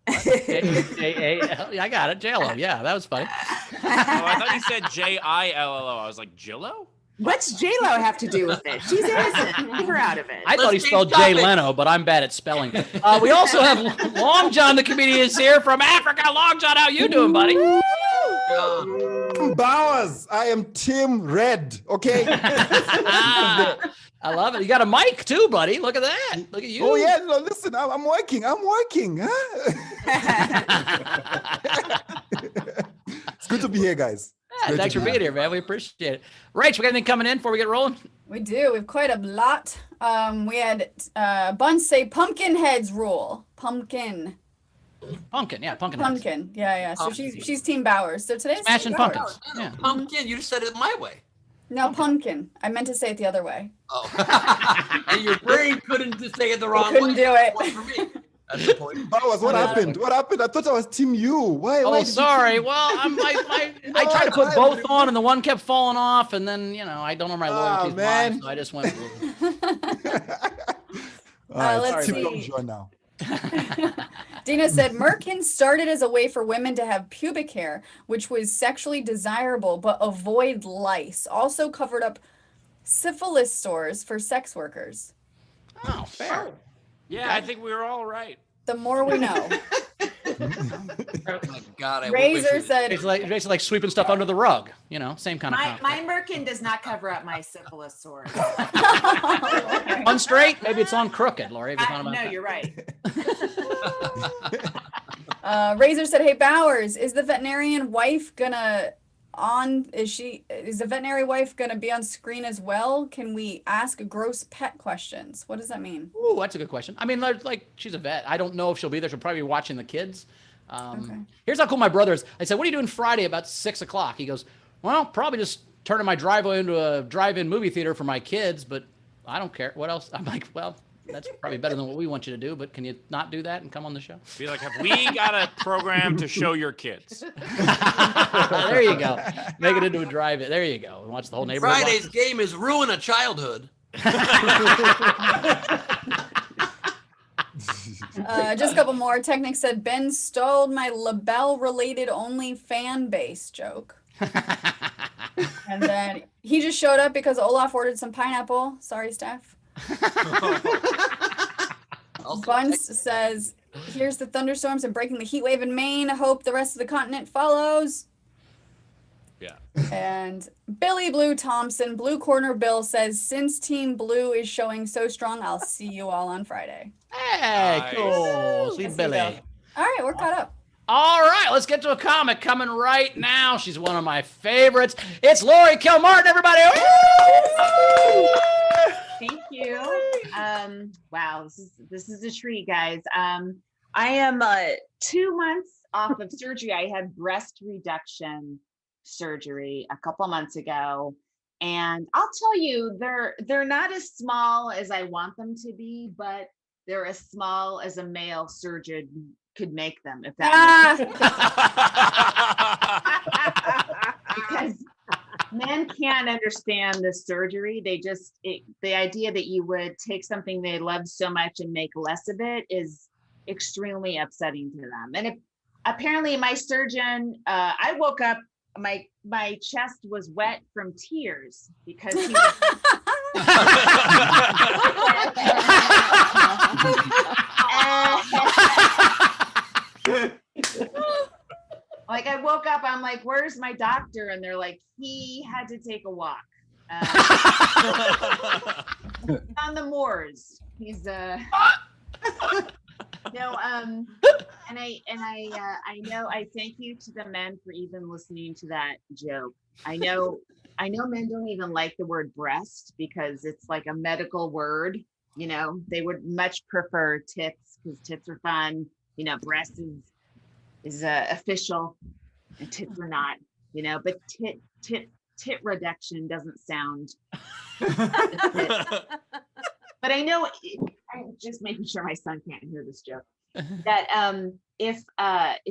Speaker 4: J-A-L. I got it. J-Lo. Yeah, that was funny.
Speaker 1: Oh, I thought he said Jillo. I was like, Jillo?
Speaker 14: What's J-Lo have to do with it? She's innocent. Leave her out of it.
Speaker 4: I thought he spelled Jay Leno, but I'm bad at spelling. We also have Long John, the comedian, is here from Africa. Long John, how you doing, buddy?
Speaker 15: Bowers, I am Team Red. Okay.
Speaker 4: I love it. You got a mic too, buddy. Look at that. Look at you.
Speaker 15: Oh yeah, no, listen, I'm working. Huh? It's good to be here, guys.
Speaker 4: Yeah, thanks for being here, man. We appreciate it. Rach, we got anything coming in before we get rolling?
Speaker 3: We do. We have quite a lot. We had Buns say pumpkin heads rule. Pumpkin.
Speaker 4: Pumpkin, yeah, pumpkin heads.
Speaker 3: Pumpkin. Yeah. So
Speaker 2: Pumpkin.
Speaker 3: she's Team Bowers. So today's
Speaker 4: Smashing
Speaker 3: Team Bowers.
Speaker 4: pumpkins. Yeah.
Speaker 2: Pumpkin. You just said it my way.
Speaker 3: No, pumpkin. I meant to say it the other way.
Speaker 2: Oh. And your brain couldn't just say it the wrong
Speaker 3: Couldn't
Speaker 2: way.
Speaker 3: do it.
Speaker 2: One for me. That's the point.
Speaker 15: Bowers, what happened? What happened? I thought I was Team You. Why?
Speaker 4: Oh,
Speaker 15: did you
Speaker 4: sorry.
Speaker 15: choose-
Speaker 4: Well, I tried to put both on, and the one kept falling off, and then I don't know my loyalties,
Speaker 15: man.
Speaker 4: so I just went.
Speaker 15: All right,
Speaker 3: let's
Speaker 15: Team
Speaker 3: see.
Speaker 15: Join now.
Speaker 3: Dina said Merkin started as a way for women to have pubic hair, which was sexually desirable but avoid lice. Also covered up syphilis sores for sex workers.
Speaker 4: Oh, fair.
Speaker 1: Yeah, I think we were all right.
Speaker 3: The more we know.
Speaker 2: Oh my God.
Speaker 3: Razor said
Speaker 4: It's basically like sweeping stuff under the rug. Same kind of.
Speaker 14: My Merkin does not cover up my syphilis sores.
Speaker 4: On straight, maybe it's on crooked, Laurie. If you're talking about
Speaker 14: No,
Speaker 4: that.
Speaker 14: you're right.
Speaker 3: Razor said, "Hey Bowers, is the veterinarian wife gonna is the veterinary wife gonna be on screen as well? Can we ask gross pet questions?" What does that mean?
Speaker 4: Ooh, that's a good question. I mean, like she's a vet. I don't know if she'll be there. She'll probably be watching the kids.
Speaker 3: Okay.
Speaker 4: Here's how cool my brother is. I said, "What are you doing Friday about 6 o'clock?" He goes, "Well, probably just turning my driveway into a drive-in movie theater for my kids, but I don't care. What else?" I'm like, "Well, that's probably better than what we want you to do, but can you not do that and come on the show?"
Speaker 1: Be like, have we got a program to show your kids?
Speaker 4: There you go. Make it into a drive-in. There you go. And watch the whole neighborhood.
Speaker 2: Friday's game is ruin a childhood.
Speaker 3: Just a couple more. Technic said Ben stole my LaBelle related only fan base joke. And then he just showed up because Olaf ordered some pineapple. Sorry, Steph. Bunce says, "Here's the thunderstorms and breaking the heat wave in Maine. Hope the rest of the continent follows."
Speaker 1: Yeah.
Speaker 3: And Billy Blue Thompson, Blue Corner Bill says, "Since Team Blue is showing so strong, I'll see you all on Friday."
Speaker 4: Hey, cool. Sweet
Speaker 3: Yes,
Speaker 4: Billy.
Speaker 3: you go. All right, we're caught up.
Speaker 4: All right, let's get to a comic coming right now. She's one of my favorites. It's Laurie Kilmartin, everybody. Woo!
Speaker 14: Thank you. Wow, this is a treat, guys. I am 2 months off of surgery. I had breast reduction surgery a couple months ago, and I'll tell you, they're not as small as I want them to be, but they're as small as a male surgeon could make them, if that makes sense. Because men can't understand the surgery. The idea that you would take something they love so much and make less of it is extremely upsetting to them. And apparently my surgeon, I woke up, my chest was wet from tears because he was like, I woke up, I'm like, "Where's my doctor?" And they're like, "He had to take a walk on the moors. He's no, and I know, I thank you to the men for even listening to that joke. I know men don't even like the word breast because it's like a medical word. They would much prefer tits because tits are fun. Breast is official, and tits are not. But tit reduction doesn't sound. But I know, I'm just making sure my son can't hear this joke. That if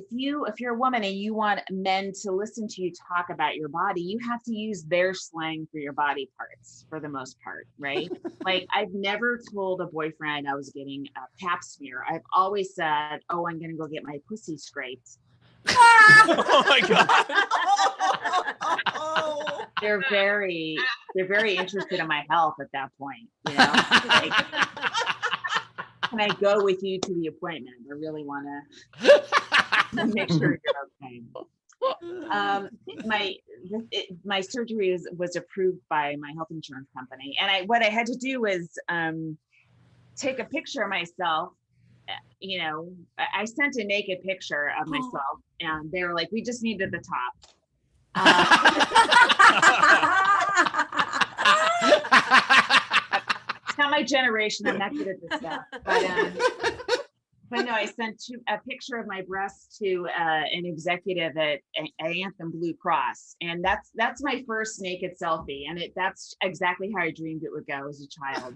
Speaker 14: you're a woman and you want men to listen to you talk about your body, you have to use their slang for your body parts for the most part, right? Like, I've never told a boyfriend I was getting a pap smear. I've always said, "Oh, I'm gonna go get my pussy scraped."
Speaker 1: Oh my God.
Speaker 14: They're very interested in my health at that point. Like, can I go with you to the appointment? I really want to make sure you're okay. My surgery was approved by my health insurance company, and what I had to do was take a picture of myself. I sent a naked picture of myself, and they were like, "We just needed the top." It's not my generation. I'm not good at this stuff. But no, I sent a picture of my breasts to an executive at Anthem Blue Cross, and that's my first naked selfie, and that's exactly how I dreamed it would go as a child.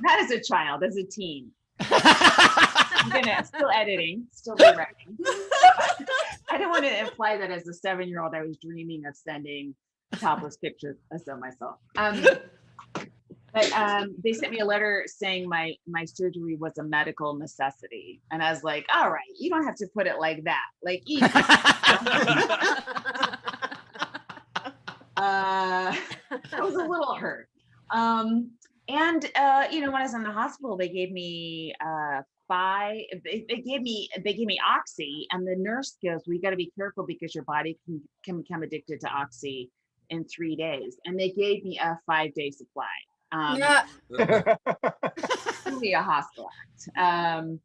Speaker 14: Not as a child, as a teen. I'm still editing, still rewriting. I don't want to imply that as a 7-year-old I was dreaming of sending topless pictures of myself. But they sent me a letter saying my surgery was a medical necessity. And I was like, all right, you don't have to put it like that. Like, easy. I was a little hurt. And when I was in the hospital, they gave me they gave me Oxy, and the nurse goes, we got to be careful because your body can become addicted to Oxy in 3 days. And they gave me a 5-day supply. Really a hospital act.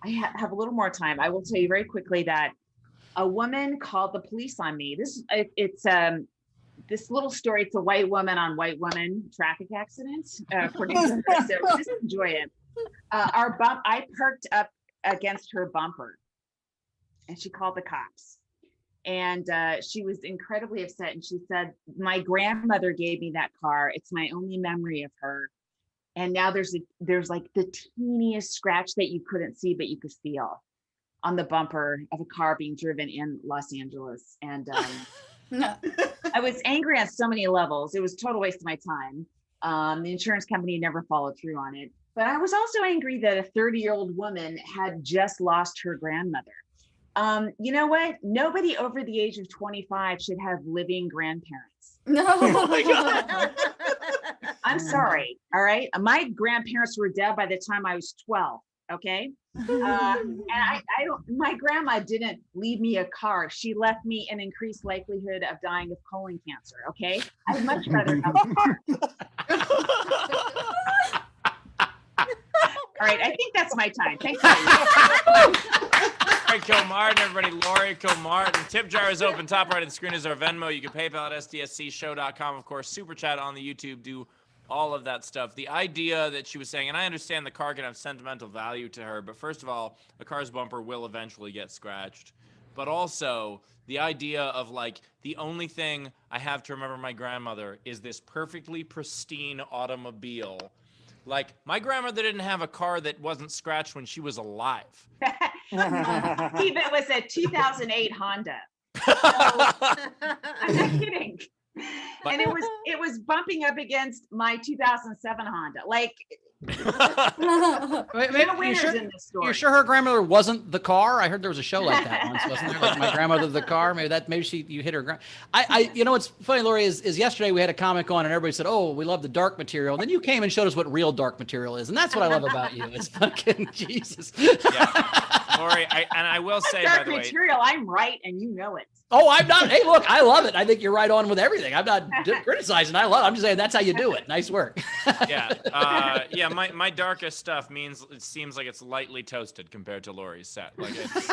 Speaker 14: I have a little more time. I will tell you very quickly that a woman called the police on me. It's this little story. It's a white woman on white woman traffic accident. So just enjoy it. I parked up against her bumper, and she called the cops. And she was incredibly upset. And she said, my grandmother gave me that car. It's my only memory of her. And now there's like the teeniest scratch that you couldn't see, but you could feel on the bumper of a car being driven in Los Angeles. And I was angry on so many levels. It was a total waste of my time. The insurance company never followed through on it. But I was also angry that a 30-year-old woman had just lost her grandmother. You know what? Nobody over the age of 25 should have living grandparents.
Speaker 3: No.
Speaker 14: Oh my God. I'm sorry. All right. My grandparents were dead by the time I was 12. Okay. And I don't, my grandma didn't leave me a car. She left me an increased likelihood of dying of colon cancer. Okay. I'd much rather have a car. All right. I think that's my time. Thanks.
Speaker 1: Laurie Kilmartin, everybody. Laurie Kilmartin. Tip jar is open. Top right of the screen is our Venmo. You can PayPal at sdscshow.com. Of course, Super Chat on the YouTube. Do all of that stuff. The idea that she was saying, and I understand the car can have sentimental value to her, but first of all, a car's bumper will eventually get scratched. But also, the idea of like, the only thing I have to remember my grandmother is this perfectly pristine automobile. Like, my grandmother didn't have a car that wasn't scratched when she was alive.
Speaker 14: Even it was a 2008 Honda. I'm not kidding. And it was bumping up against my 2007 Honda. Like,
Speaker 4: You're sure her grandmother wasn't the car? I heard there was a show like that once, wasn't there? Like my grandmother the car. Maybe you hit her. What's funny, Laurie, is yesterday we had a comic on and everybody said, "Oh, we love the dark material." And then you came and showed us what real dark material is, and that's what I love about you. It's fucking Jesus.
Speaker 1: Yeah. Laurie, I will say, by the way,
Speaker 14: material. I'm right, and you know it.
Speaker 4: Oh, I'm not. Hey, look, I love it. I think you're right on with everything. I'm not criticizing. I love it. I'm just saying that's how you do it. Nice work.
Speaker 1: Yeah. My darkest stuff it seems like it's lightly toasted compared to Laurie's set. Like it's,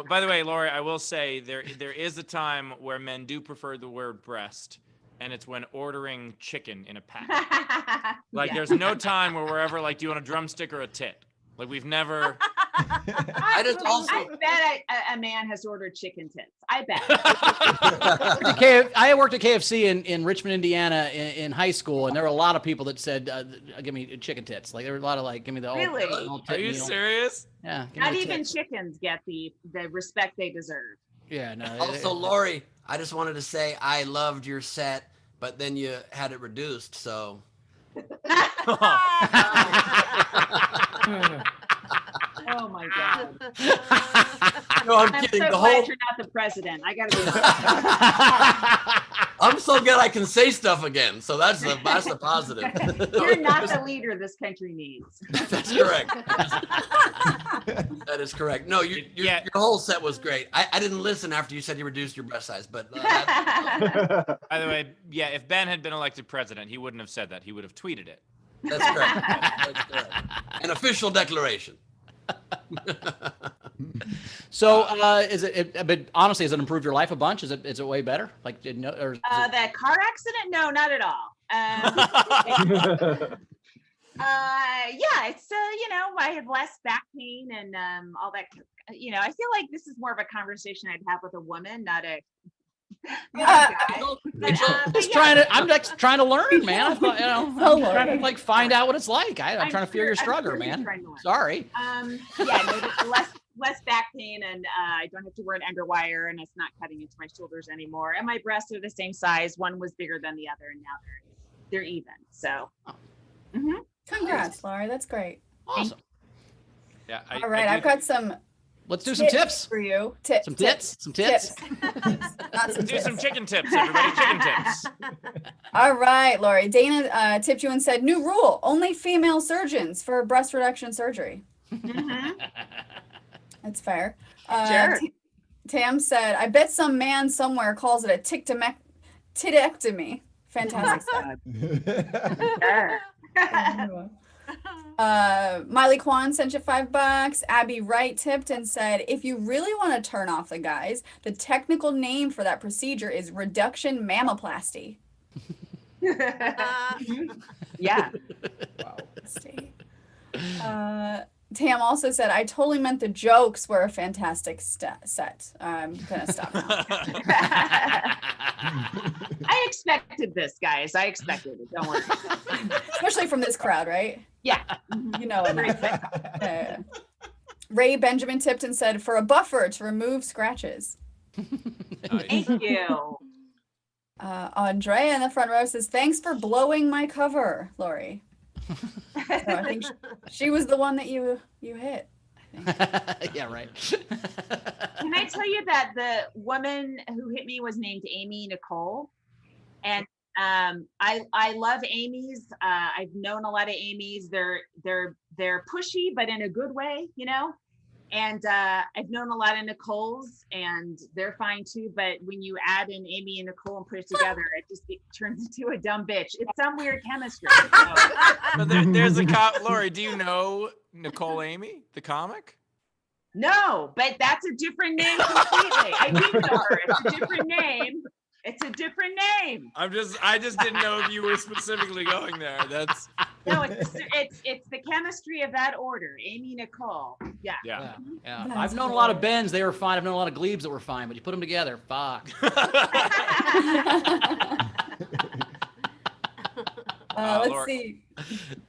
Speaker 1: by the way, Laurie, I will say there is a time where men do prefer the word breast, and it's when ordering chicken in a pack. Like there's no time where we're ever like, do you want a drumstick or a tit? Like we've never.
Speaker 14: I bet a man has ordered chicken tits. I bet.
Speaker 4: I worked at KFC in Richmond, Indiana in high school, and there were a lot of people that said, give me chicken tits. Like there were a lot of like, give me the
Speaker 14: really?
Speaker 4: old
Speaker 1: Are you serious?
Speaker 4: Yeah.
Speaker 14: Not even chickens get the respect they deserve.
Speaker 4: Yeah, no.
Speaker 2: Also, Laurie, I just wanted to say I loved your set, but then you had it reduced, so.
Speaker 14: Oh my God.
Speaker 2: No, I'm kidding.
Speaker 14: So glad you're not the president. I gotta be honest.
Speaker 2: I'm so glad I can say stuff again. So that's the positive.
Speaker 14: You're not the leader this country needs.
Speaker 2: That's correct. That is correct. No, your whole set was great. I didn't listen after you said you reduced your breast size, but.
Speaker 1: By the way, yeah, if Ben had been elected president, he wouldn't have said that. He would have tweeted it.
Speaker 2: That's correct. That's correct. An official declaration.
Speaker 4: So, but honestly, has it improved your life a bunch? Is it way better? Like, or is it-
Speaker 14: The car accident? No, not at all. Yeah, it's I have less back pain and all that. I feel like this is more of a conversation I'd have with a woman, not a guy.
Speaker 4: I'm just trying to learn, man. I'm trying to like find out what it's like. I'm trying to feel your struggle, man. Sorry.
Speaker 14: Less back pain, and I don't have to wear an underwire, and it's not cutting into my shoulders anymore. And my breasts are the same size. One was bigger than the other, and now they're even. So,
Speaker 3: Congrats, Laurie. That's great.
Speaker 4: Awesome.
Speaker 1: Yeah.
Speaker 3: All right, I've got some.
Speaker 4: Let's do some tips
Speaker 3: for you.
Speaker 4: Some tits. Some tits.
Speaker 3: Not some
Speaker 1: Do
Speaker 3: tips.
Speaker 1: some chicken tips, everybody. Chicken tips.
Speaker 3: All right, Laurie. Dana tipped you and said, new rule: only female surgeons for breast reduction surgery. That's fair.
Speaker 14: Sure.
Speaker 3: Tam said, I bet some man somewhere calls it a titectomy. Fantastic stuff. Miley Kwan sent you $5. Abby Wright tipped and said, if you really want to turn off the guys, the technical name for that procedure is reduction mammoplasty.
Speaker 14: Yeah.
Speaker 3: Wow. Tam also said, I totally meant the jokes were a fantastic set. I'm going to stop now.
Speaker 14: I expected this, guys. I expected it. Don't worry.
Speaker 3: Especially from this crowd, right?
Speaker 14: Yeah.
Speaker 3: You know it. Ray Benjamin tipped and said, for a buffer to remove scratches.
Speaker 14: Thank you.
Speaker 3: Andrea in the front row says, thanks for blowing my cover, Laurie. So I think she was the one that you hit.
Speaker 4: Yeah, right.
Speaker 14: Can I tell you that the woman who hit me was named Amy Nicole, and I love Amy's. I've known a lot of Amy's. They're pushy, but in a good way, And I've known a lot of Nicoles, and they're fine too. But when you add in Amy and Nicole and put it together, it turns into a dumb bitch. It's some weird chemistry. So.
Speaker 1: But there's Laurie, do you know Nicole Amy, the comic?
Speaker 14: No, but that's a different name completely. I do know her. It's a different name. It's a different name.
Speaker 1: I just didn't know if you were specifically going there. That's
Speaker 14: no, it's the chemistry of that order. Amy Nicole. Yeah.
Speaker 1: Yeah.
Speaker 4: I've known a lot of Bens. They were fine. I've known a lot of Glebes that were fine, but you put them together, fuck.
Speaker 3: Let's see.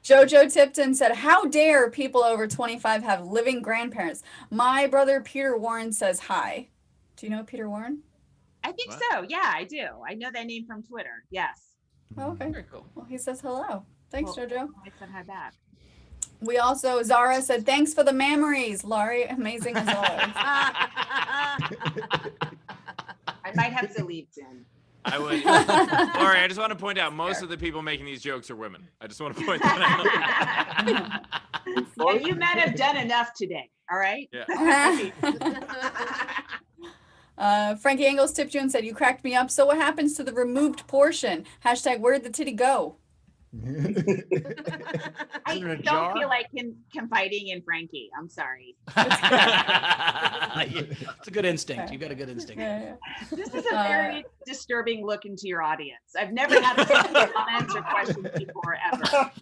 Speaker 3: Jojo Tipton said, how dare people over 25 have living grandparents? My brother Peter Warren says hi. Do you know Peter Warren?
Speaker 14: I think so. Yeah, I do. I know that name from Twitter. Yes.
Speaker 3: Oh, okay.
Speaker 4: Very cool.
Speaker 3: Well, he says hello. Thanks, Jojo.
Speaker 14: I said hi back.
Speaker 3: We also, Zara said, thanks for the memories, Laurie. Amazing as always.
Speaker 14: I might have to leave soon.
Speaker 1: I would. Laurie, I just want to point out most of the people making these jokes are women. I just want to point that out.
Speaker 14: Yeah, you men have done enough today. All right.
Speaker 1: Yeah.
Speaker 3: Frankie Engels tipped you and said, you cracked me up. So what happens to the removed portion? Hashtag where'd the titty go?
Speaker 14: I don't feel like confiding in Frankie. I'm sorry.
Speaker 4: It's a good instinct. You got a good instinct.
Speaker 3: Yeah.
Speaker 14: This is a very disturbing look into your audience. I've never had this many comments or questions before, ever.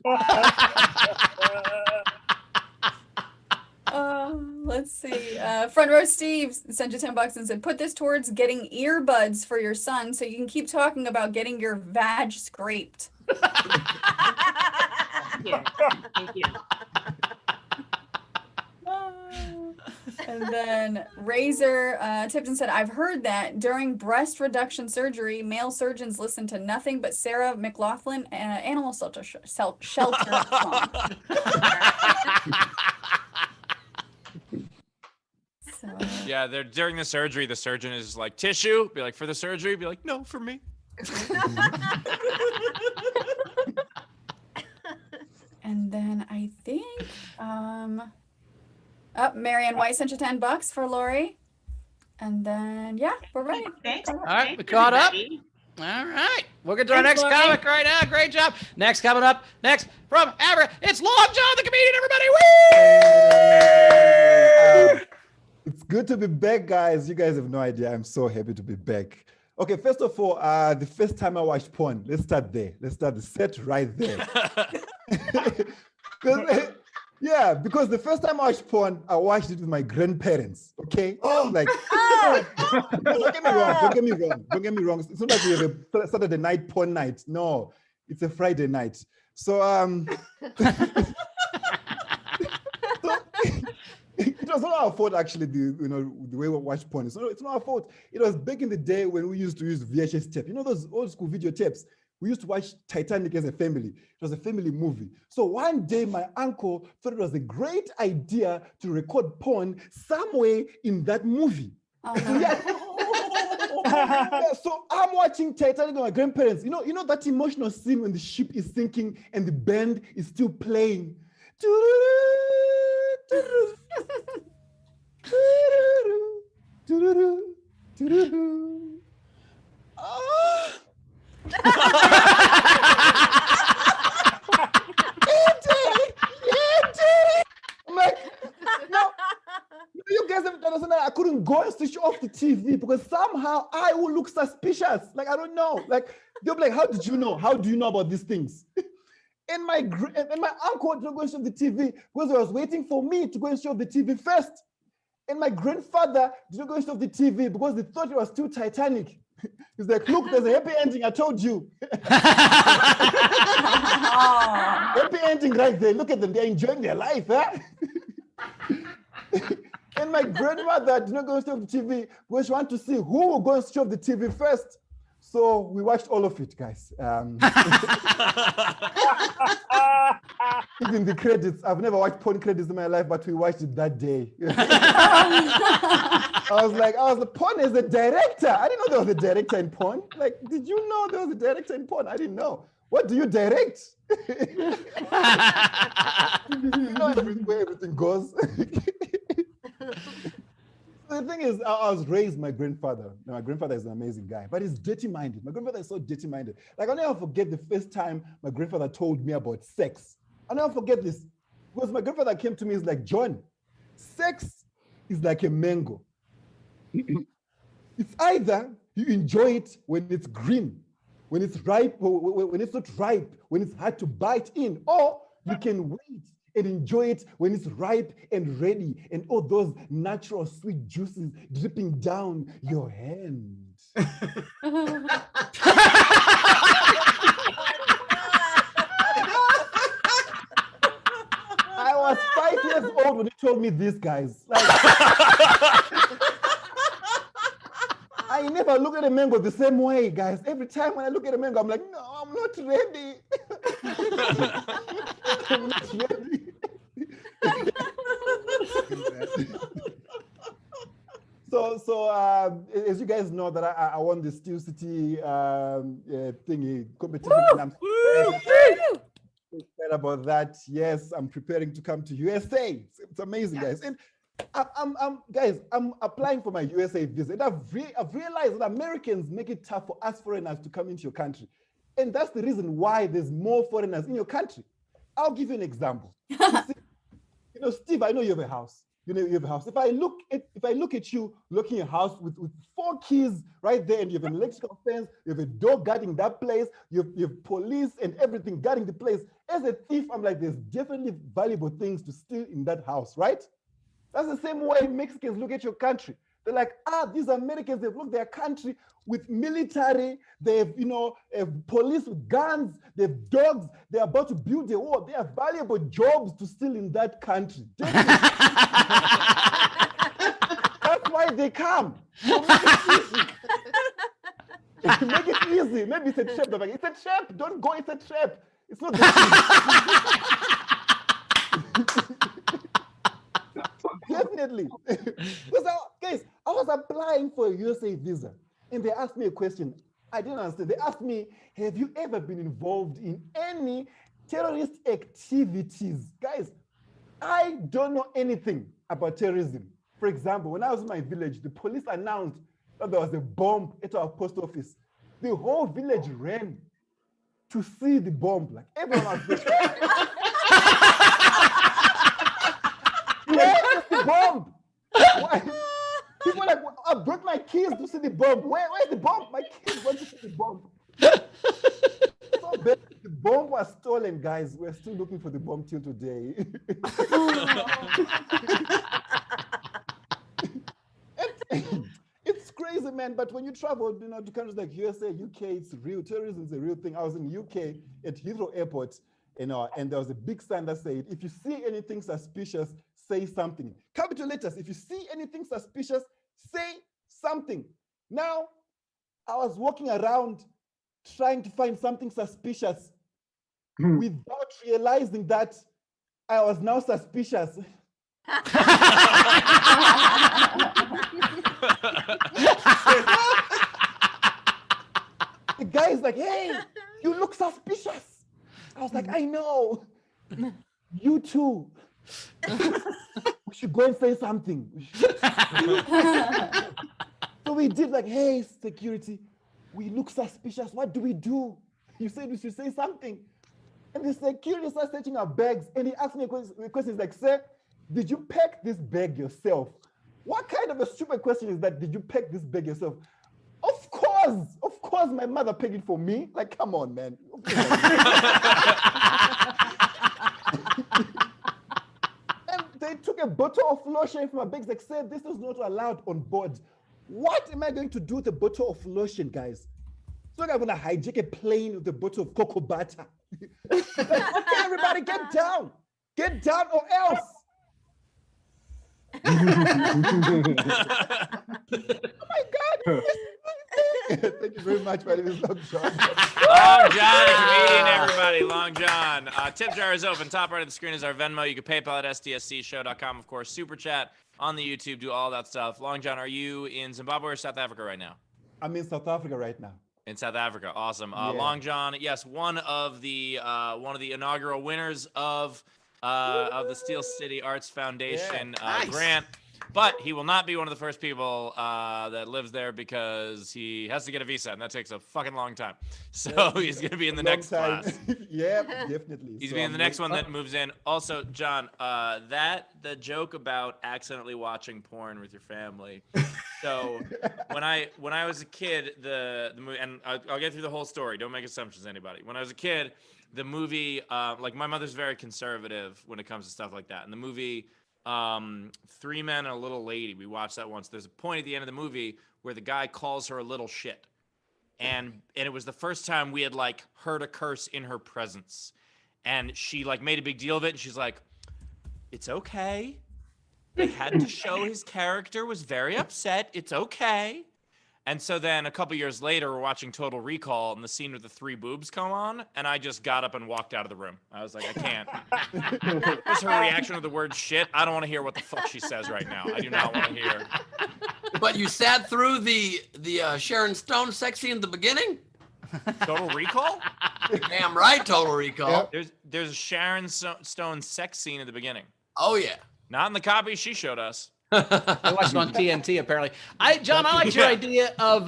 Speaker 3: Let's see. Front row Steve sent you $10 and said, put this towards getting earbuds for your son so you can keep talking about getting your vag scraped.
Speaker 14: Yeah. Thank you.
Speaker 3: And then Razor tipped and said, I've heard that during breast reduction surgery, male surgeons listen to nothing but Sarah McLachlan Animal Shelter song. So.
Speaker 1: Yeah, they're during the surgery. The surgeon is like, tissue. Be like, for the surgery. Be like, no, for me.
Speaker 3: And then I think, Marianne White sent you $10 for Laurie. And then, yeah, we're ready.
Speaker 14: Thanks.
Speaker 4: All right, we caught up. All right, we'll get to our next comic right now. Great job. Next coming up, next from Abra, it's Long John the comedian, everybody. Woo!
Speaker 15: good to be back, guys. You guys have no idea. I'm so happy to be back. Okay, first of all, the first time I watched porn, let's start there. Let's start the set right there. Because the first time I watched porn, I watched it with my grandparents. Okay, like, don't get me wrong. It's not like we have a Saturday night porn night. No, it's a Friday night. So it was not our fault, actually. The way we watch porn. It's not our fault. It was back in the day when we used to use VHS tape. You know those old school video tapes. We used to watch Titanic as a family. It was a family movie. So one day, my uncle thought it was a great idea to record porn somewhere in that movie. So I'm watching Titanic with my grandparents. You know that emotional scene when the ship is sinking and the band is still playing. I'm like, no, you guys have to understand that I couldn't go and switch off the TV because somehow I will look suspicious. Like, I don't know. Like, they'll be like, how did you know? How do you know about these things? And my uncle didn't go and show the TV because he was waiting for me to go and show the TV first. And my grandfather didn't go and show the TV because he thought it was still Titanic. He's like, look, there's a happy ending, I told you. Happy ending right there. Look at them, they're enjoying their life, huh? And my grandmother did not go and show the TV because she wanted to see who will go and show the TV first. So we watched all of it, guys. Even the credits. I've never watched porn credits in my life, but we watched it that day. I was like, porn is a director. I didn't know there was a director in porn. Like, did you know there was a director in porn? I didn't know. What do you direct? You know where everything goes. The thing is, I was raised by my grandfather. Now, my grandfather is an amazing guy, but he's dirty-minded. My grandfather is so dirty-minded. Like, I'll never forget the first time my grandfather told me about sex. I'll never forget this. Because my grandfather came to me, he's like, John, sex is like a mango. It's either you enjoy it when it's green, when it's ripe, when it's not ripe, when it's hard to bite in, or you can wait and enjoy it when it's ripe and ready, and all those natural sweet juices dripping down your hand. I was 5 years old when he told me this, guys. Like, I never look at a mango the same way, guys. Every time when I look at a mango, I'm like, no, I'm not ready. I'm not ready. So as you guys know that I won the Steel City thingy competition. And I'm excited about that. Yes, I'm preparing to come to USA. It's amazing, guys. And I'm applying for my USA visa. And I've realized that Americans make it tough for us foreigners to come into your country. And that's the reason why there's more foreigners in your country. I'll give you an example. Steve, I know you have a house. You have a house. If I look at you looking at a house with 4 keys right there, and you have an electrical fence, you have a dog guarding that place, you have police and everything guarding the place. As a thief, I'm like, there's definitely valuable things to steal in that house, right? That's the same way Mexicans look at your country. They're like, these Americans, they've looked at their country with military, they have, police with guns, they have dogs, they're about to build a wall. They have valuable jobs to steal in that country. That's why they come. So make it easy. Make it easy. Maybe it's a trap. Like, it's a trap. Don't go, it's a trap. It's not Definitely. Because guys, I was applying for a USA visa and they asked me a question. I didn't understand. They asked me, have you ever been involved in any terrorist activities? Guys, I don't know anything about terrorism. For example, when I was in my village, the police announced that there was a bomb at our post office. The whole village ran to see the bomb. Like, everyone was there. Where is the bomb? my kids to see the bomb. Where's the bomb? My kids want to see the bomb. So bad. The bomb was stolen, guys. We're still looking for the bomb till today. It's crazy, man. But when you travel, to countries like USA, UK, it's real. Terrorism is a real thing. I was in UK at Heathrow Airport, and there was a big sign that said, "If you see anything suspicious, say something." Capital letters. If you see anything suspicious, say something. Now, I was walking around trying to find something suspicious without realizing that I was now suspicious. The guy is like, "Hey, you look suspicious." I was like, "I know. You too. We should go and say something." So we did like, "Hey, security, we look suspicious. What do we do? You said we should say something." And the security starts searching our bags, and he asked me a question. He's like, "Sir, did you pack this bag yourself?" What kind of a stupid question is that? Did you pack this bag yourself? Of course, my mother packed it for me. Like, come on, man. And they took a bottle of lotion from my bags. Like, "Sir, this is not allowed on board." What am I going to do with a bottle of lotion, guys? So I'm gonna hijack a plane with a bottle of cocoa butter. Like, okay, everybody, get down or else. Oh my God! Thank you very much. My name is Long John.
Speaker 1: Long John, a comedian, everybody. Long John. Tip jar is open. Top right of the screen is our Venmo. You can PayPal at sdscshow.com, of course. Super chat on the YouTube. Do all that stuff. Long John, are you in Zimbabwe or South Africa right now?
Speaker 15: I'm in South Africa right now.
Speaker 1: In South Africa, awesome.
Speaker 15: Yeah.
Speaker 1: Long John, yes, one of the inaugural winners of the Steel City Arts Foundation grant. But he will not be one of the first people that lives there because he has to get a visa, and that takes a fucking long time. So he's going to be in the next class.
Speaker 15: Yeah, definitely.
Speaker 1: He's being the next one that moves in. Also, John, the joke about accidentally watching porn with your family. So when I was a kid, the movie, and I'll get through the whole story. Don't make assumptions, anybody. When I was a kid, the movie, like my mother's very conservative when it comes to stuff like that. And the movie, Three Men and a Little Lady, we watched that once. There's a point at the end of the movie where the guy calls her a little shit. And it was the first time we had like heard a curse in her presence. And she like made a big deal of it. And she's like, "It's okay. They had to show his character was very upset. It's okay." And so then a couple years later, we're watching Total Recall, and the scene with the three boobs come on, and I just got up and walked out of the room. I was like, I can't. Just her reaction to the word shit. I don't want to hear what the fuck she says right now. I do not want to hear.
Speaker 2: But you sat through the Sharon Stone sex scene at the beginning?
Speaker 1: Total Recall?
Speaker 2: Damn right, Total Recall.
Speaker 1: Yep. There's a Sharon Stone sex scene at the beginning.
Speaker 2: Oh, yeah.
Speaker 1: Not in the copy she showed us.
Speaker 4: I watched it on TNT, apparently. John, I like your idea of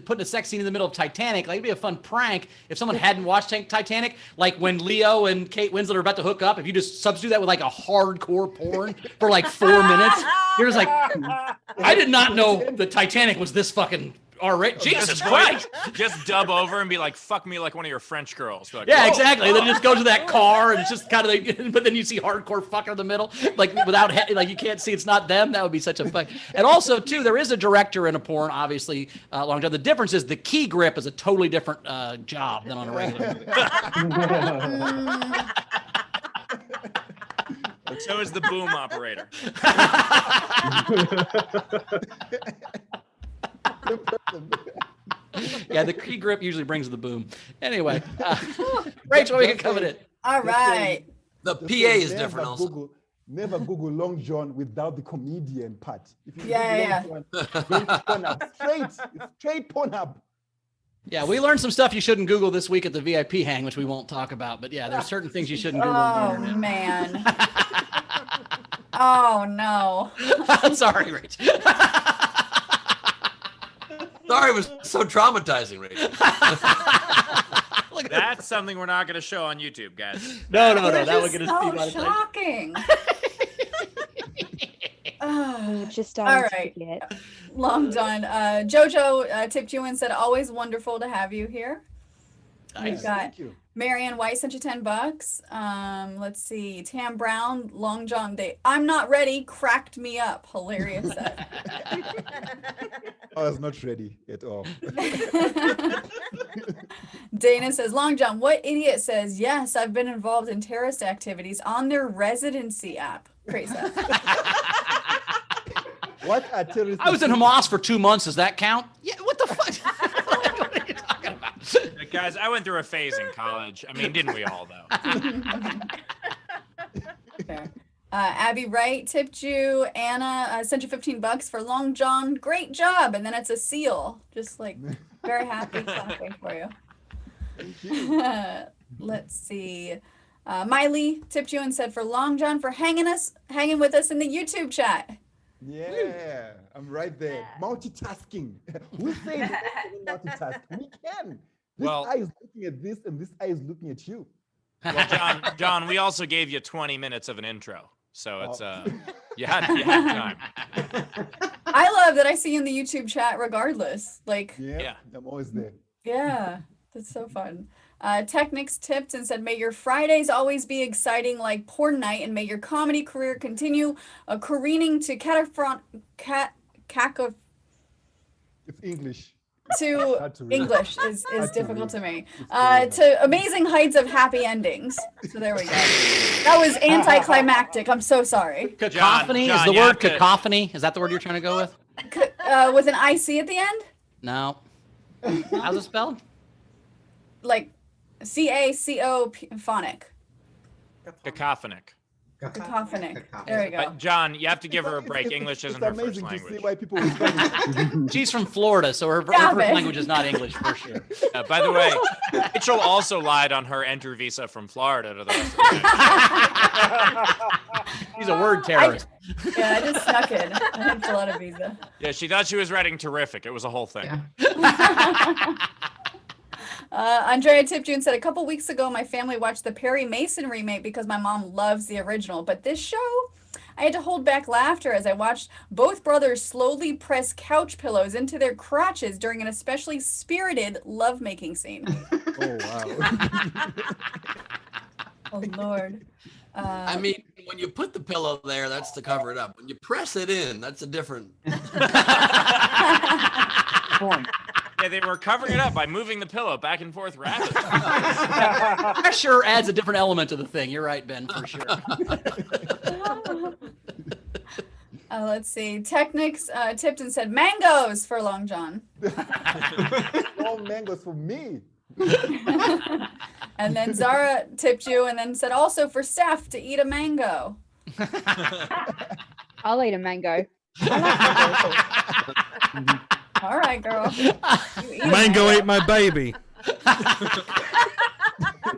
Speaker 4: putting a sex scene in the middle of Titanic. Like, it'd be a fun prank if someone hadn't watched Titanic. Like, when Leo and Kate Winslet are about to hook up, if you just substitute that with, like, a hardcore porn for, like, 4 minutes. You're just like, I did not know the Titanic was this fucking R-rated. Jesus Christ!
Speaker 1: Just dub over and be like, "Fuck me like one of your French girls." Like,
Speaker 4: yeah, exactly. Then it just goes to that car, and it's just kind of like, but then you see hardcore fucker in the middle, like without, like you can't see it's not them. That would be such a fuck. And also, too, there is a director in a porn, obviously, Long John. The difference is the key grip is a totally different job than on a regular movie.
Speaker 1: So is the boom operator.
Speaker 4: Yeah, the key grip usually brings the boom. Anyway, Rachel, we can cover it.
Speaker 3: All right.
Speaker 2: The PA is different also.
Speaker 15: Never Google Long John without the comedian part. If you
Speaker 3: Yeah.
Speaker 15: John, straight Pornhub.
Speaker 4: Yeah, we learned some stuff you shouldn't Google this week at the VIP hang, which we won't talk about. But yeah, there's certain things you shouldn't Google.
Speaker 3: Oh, man. Oh, no.
Speaker 4: Sorry, Rachel.
Speaker 2: Sorry, it was so traumatizing, Rachel.
Speaker 1: That's something we're not going to show on YouTube, guys.
Speaker 4: No. That
Speaker 3: That
Speaker 4: would get us
Speaker 3: so
Speaker 4: beat by the
Speaker 3: shocking. Oh,
Speaker 9: Just starting
Speaker 3: All
Speaker 9: to
Speaker 3: right.
Speaker 9: forget.
Speaker 3: Long John. Jojo tipped you and said, always wonderful to have you here. We've got
Speaker 15: Thank you.
Speaker 3: Marianne White sent you $10. Let's see. Tam Brown, Long John Day. I'm not ready. Cracked me up. Hilarious set.
Speaker 15: I was not ready at all.
Speaker 3: Dana says, Long John, what idiot says, yes, I've been involved in terrorist activities on their residency app. Great set.
Speaker 15: What are terrorists?
Speaker 4: I was in Hamas for 2 months. Does that count? Yeah. What the fuck? What are you talking about?
Speaker 1: Guys, I went through a phase in college. I mean, didn't we all, though?
Speaker 3: Fair. Abby Wright tipped you. Anna sent you $15 for Long John. Great job. And then it's a seal. Just like very happy clapping for you. Let's see. Miley tipped you and said for Long John for hanging with us in the YouTube chat.
Speaker 15: Yeah, I'm right there. Multitasking. Who says we can't multitask? We can. This eye is looking at this and this eye is looking at you.
Speaker 1: Well, John, we also gave you 20 minutes of an intro. So it's you had time.
Speaker 3: I love that I see you in the YouTube chat regardless. Like
Speaker 15: yeah, I'm always there.
Speaker 3: Yeah, that's so fun. Technics tipped and said, may your Fridays always be exciting like porn night, and may your comedy career continue careening to
Speaker 15: It's English.
Speaker 3: to English is difficult to me.
Speaker 15: It's
Speaker 3: To amazing heights of happy endings. So there we go. That was anticlimactic. I'm so sorry.
Speaker 4: Cacophony is the word cacophony. Is that the word you're trying to go with?
Speaker 3: With an IC at the end?
Speaker 4: No. How's it spelled?
Speaker 3: Like CACO phonic.
Speaker 1: Cacophonic.
Speaker 3: Cacophonic. There we go.
Speaker 1: John, you have to give her a break. English isn't her first language.
Speaker 15: To see why people
Speaker 4: She's from Florida, so her first language is not English for sure.
Speaker 1: By the way, Rachel also lied on her enter visa from Florida to the rest of the
Speaker 4: He's a word terrorist.
Speaker 3: I just snuck in. I didn't fill out a visa.
Speaker 1: Yeah, she thought she was writing terrific. It was a whole thing.
Speaker 3: Andrea tipped you and said, a couple weeks ago, my family watched the Perry Mason remake because my mom loves the original. But this show, I had to hold back laughter as I watched both brothers slowly press couch pillows into their crotches during an especially spirited lovemaking scene.
Speaker 15: Oh, wow.
Speaker 3: Oh, Lord.
Speaker 2: I mean, when you put the pillow there, that's to cover it up. When you press it in, that's a different
Speaker 12: Point.
Speaker 1: Yeah, they were covering it up by moving the pillow back and forth rapidly.
Speaker 4: Pressure adds a different element to the thing. You're right, Ben, for sure.
Speaker 3: Let's see. Technics tipped and said mangoes for Long John.
Speaker 15: No mangoes for me.
Speaker 3: And then Zara tipped you and then said also for Steph to eat a mango.
Speaker 9: I'll eat a mango.
Speaker 3: All right, girl.
Speaker 5: Mango ate my baby.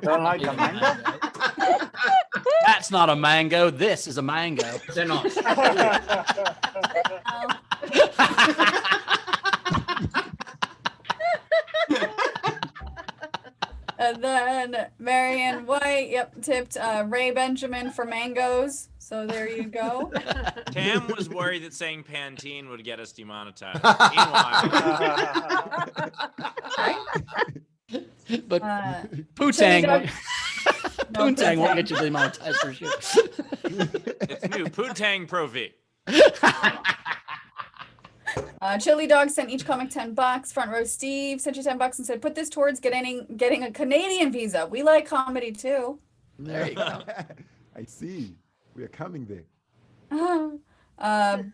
Speaker 12: Don't like the mango?
Speaker 4: That's not a mango. This is a mango.
Speaker 10: They're not.
Speaker 3: And then Marianne White, tipped Ray Benjamin for mangoes. So there you go.
Speaker 1: Tam was worried that saying Pantene would get us demonetized.
Speaker 4: But
Speaker 3: Chili
Speaker 4: Poontang,
Speaker 3: dog-
Speaker 4: Poontang won't get you demonetized for sure.
Speaker 1: It's new. Poontang Pro V.
Speaker 3: Chili Dog sent each comic $10. Front Row Steve sent you $10 and said, put this towards getting a Canadian visa. We like comedy too.
Speaker 4: There you go.
Speaker 15: I see. We are coming there.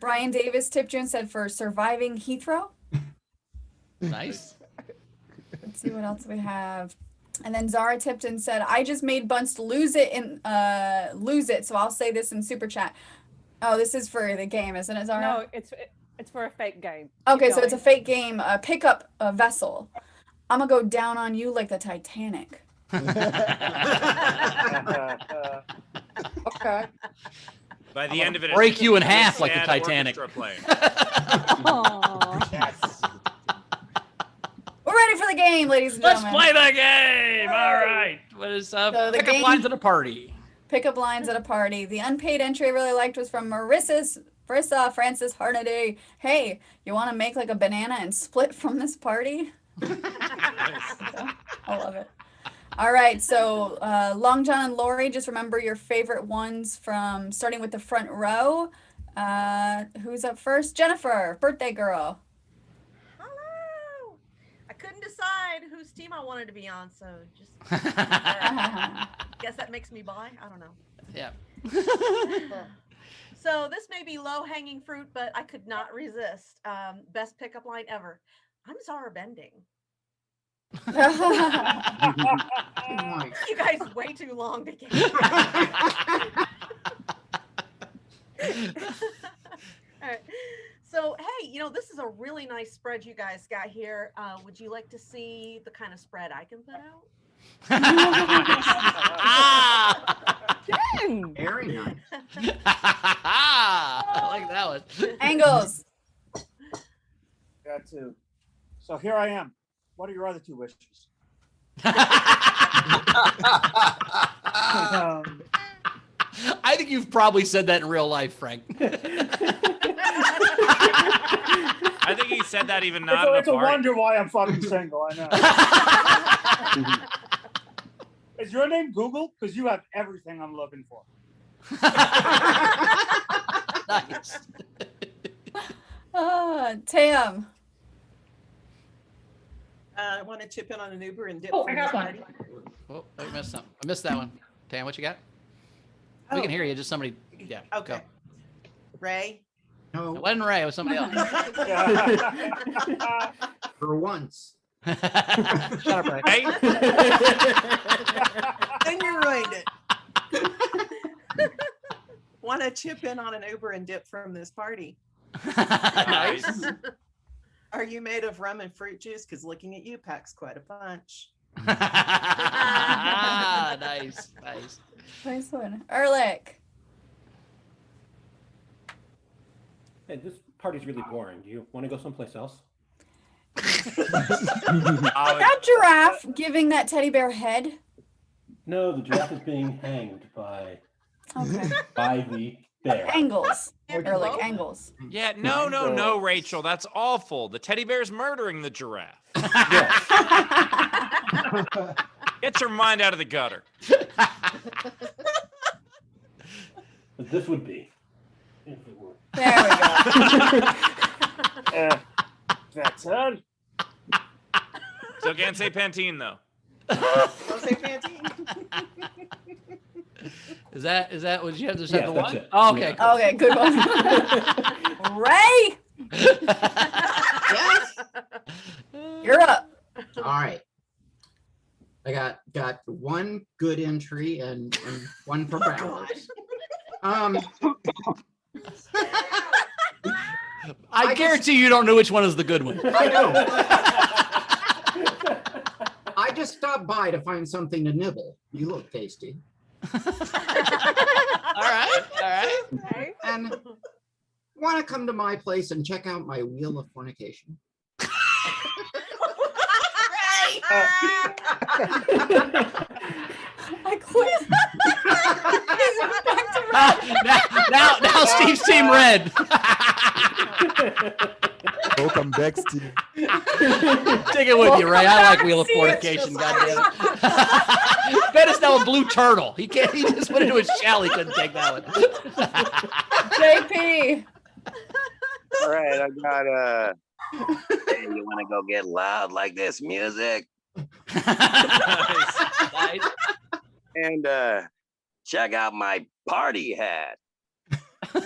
Speaker 3: Brian Davis tipped you and said for surviving Heathrow.
Speaker 4: Nice.
Speaker 3: Let's see what else we have. And then Zara tipped and said, I just made Bunce lose it. So I'll say this in super chat. Oh, this is for the game, isn't it, Zara?
Speaker 16: No, it's for a fake game.
Speaker 3: Okay,
Speaker 16: Keep
Speaker 3: so it's a
Speaker 16: going.
Speaker 3: fake game. Pick up a vessel. I'm gonna go down on you like the Titanic. Okay.
Speaker 1: By the end of it,
Speaker 4: break you in
Speaker 1: it's a
Speaker 4: half like the
Speaker 1: sad
Speaker 4: Titanic.
Speaker 1: orchestra playing.
Speaker 3: We're ready for the game, ladies and
Speaker 4: Let's
Speaker 3: gentlemen.
Speaker 4: play the game. All right. What is
Speaker 3: So the
Speaker 4: pick up
Speaker 3: game-
Speaker 4: lines at a party?
Speaker 3: Pick up lines at a party. The unpaid entry I really liked was from Marissa's Francis Harnedy. Hey, you want to make like a banana and split from this party? I love it. All right, so Long John and Laurie, just remember your favorite ones from starting with the front row. Who's up first? Jennifer, birthday girl.
Speaker 17: Hello. I couldn't decide whose team I wanted to be on, so just guess that makes me bi. I don't know.
Speaker 4: Yeah.
Speaker 17: So this may be low-hanging fruit, but I could not resist. Best pickup line ever. I'm Zara Bending. You guys way too long to get. All right. So, hey, this is a really nice spread you guys got here. Would you like to see the kind of spread I can put out?
Speaker 10: Very nice.
Speaker 4: I like that one.
Speaker 3: Angles.
Speaker 12: Got to. So here I am. What are your other two wishes?
Speaker 4: I think you've probably said that in real life, Frank.
Speaker 1: I think he said that even not at
Speaker 12: It's
Speaker 1: a
Speaker 12: a
Speaker 1: party.
Speaker 12: wonder why I'm fucking single. I know. Is your name Google? Because you have everything I'm looking for.
Speaker 4: Nice.
Speaker 3: Tam.
Speaker 11: I want to chip in on an Uber and dip.
Speaker 6: Oh,
Speaker 11: from
Speaker 6: I got
Speaker 11: the
Speaker 6: one.
Speaker 11: party.
Speaker 4: Oh, I missed something. I missed that one. Tam, what you got? We can hear you. Just somebody. Yeah.
Speaker 11: Okay. Ray.
Speaker 10: No.
Speaker 4: It wasn't Ray. It was somebody else.
Speaker 10: For once.
Speaker 4: Shut up, Ray.
Speaker 1: Hey,
Speaker 11: Then you ruined it. Want to chip in on an Uber and dip from this party?
Speaker 1: nice.
Speaker 11: Are you made of rum and fruit juice? Because looking at you packs quite a punch.
Speaker 4: Nice.
Speaker 3: Nice one. Ehrlich.
Speaker 8: Hey, this party's really boring. Do you want to go someplace else?
Speaker 3: That giraffe giving that teddy bear head.
Speaker 8: No, the giraffe is being hanged by
Speaker 3: Okay.
Speaker 8: the bear.
Speaker 3: Angles. Ehrlich, angles.
Speaker 1: Yeah, no, Rachel. That's awful. The teddy bear's murdering the giraffe. Get your mind out of the gutter.
Speaker 8: But this would be, if it were.
Speaker 3: There we go.
Speaker 12: That's it.
Speaker 1: Still can't say Pantene though.
Speaker 11: Don't say Pantene.
Speaker 4: Is that what you have to say?
Speaker 8: Yeah,
Speaker 4: The
Speaker 8: that's
Speaker 4: one?
Speaker 8: it.
Speaker 4: Oh, okay. Cool.
Speaker 3: Okay, good one. Ray,
Speaker 10: Yes.
Speaker 3: you're up.
Speaker 10: All right. I got one good entry and one for Bowers.
Speaker 4: I guarantee you don't know which one is the good one.
Speaker 10: I don't. I just stopped by to find something to nibble. You look tasty.
Speaker 4: All right.
Speaker 10: And want to come to my place and check out my wheel of fornication?
Speaker 3: I quit.
Speaker 4: Now Steve's team red.
Speaker 18: Welcome back, Steve.
Speaker 4: Take it with you, Ray. I like Wheel of Fornication. Goddamn it. Bet it's now a blue turtle. He can't. He just went into his shell. He couldn't take that one.
Speaker 3: JP.
Speaker 19: All right, I got hey, you want to go get loud like this music?
Speaker 4: Nice.
Speaker 19: And check out my party hat.
Speaker 1: There's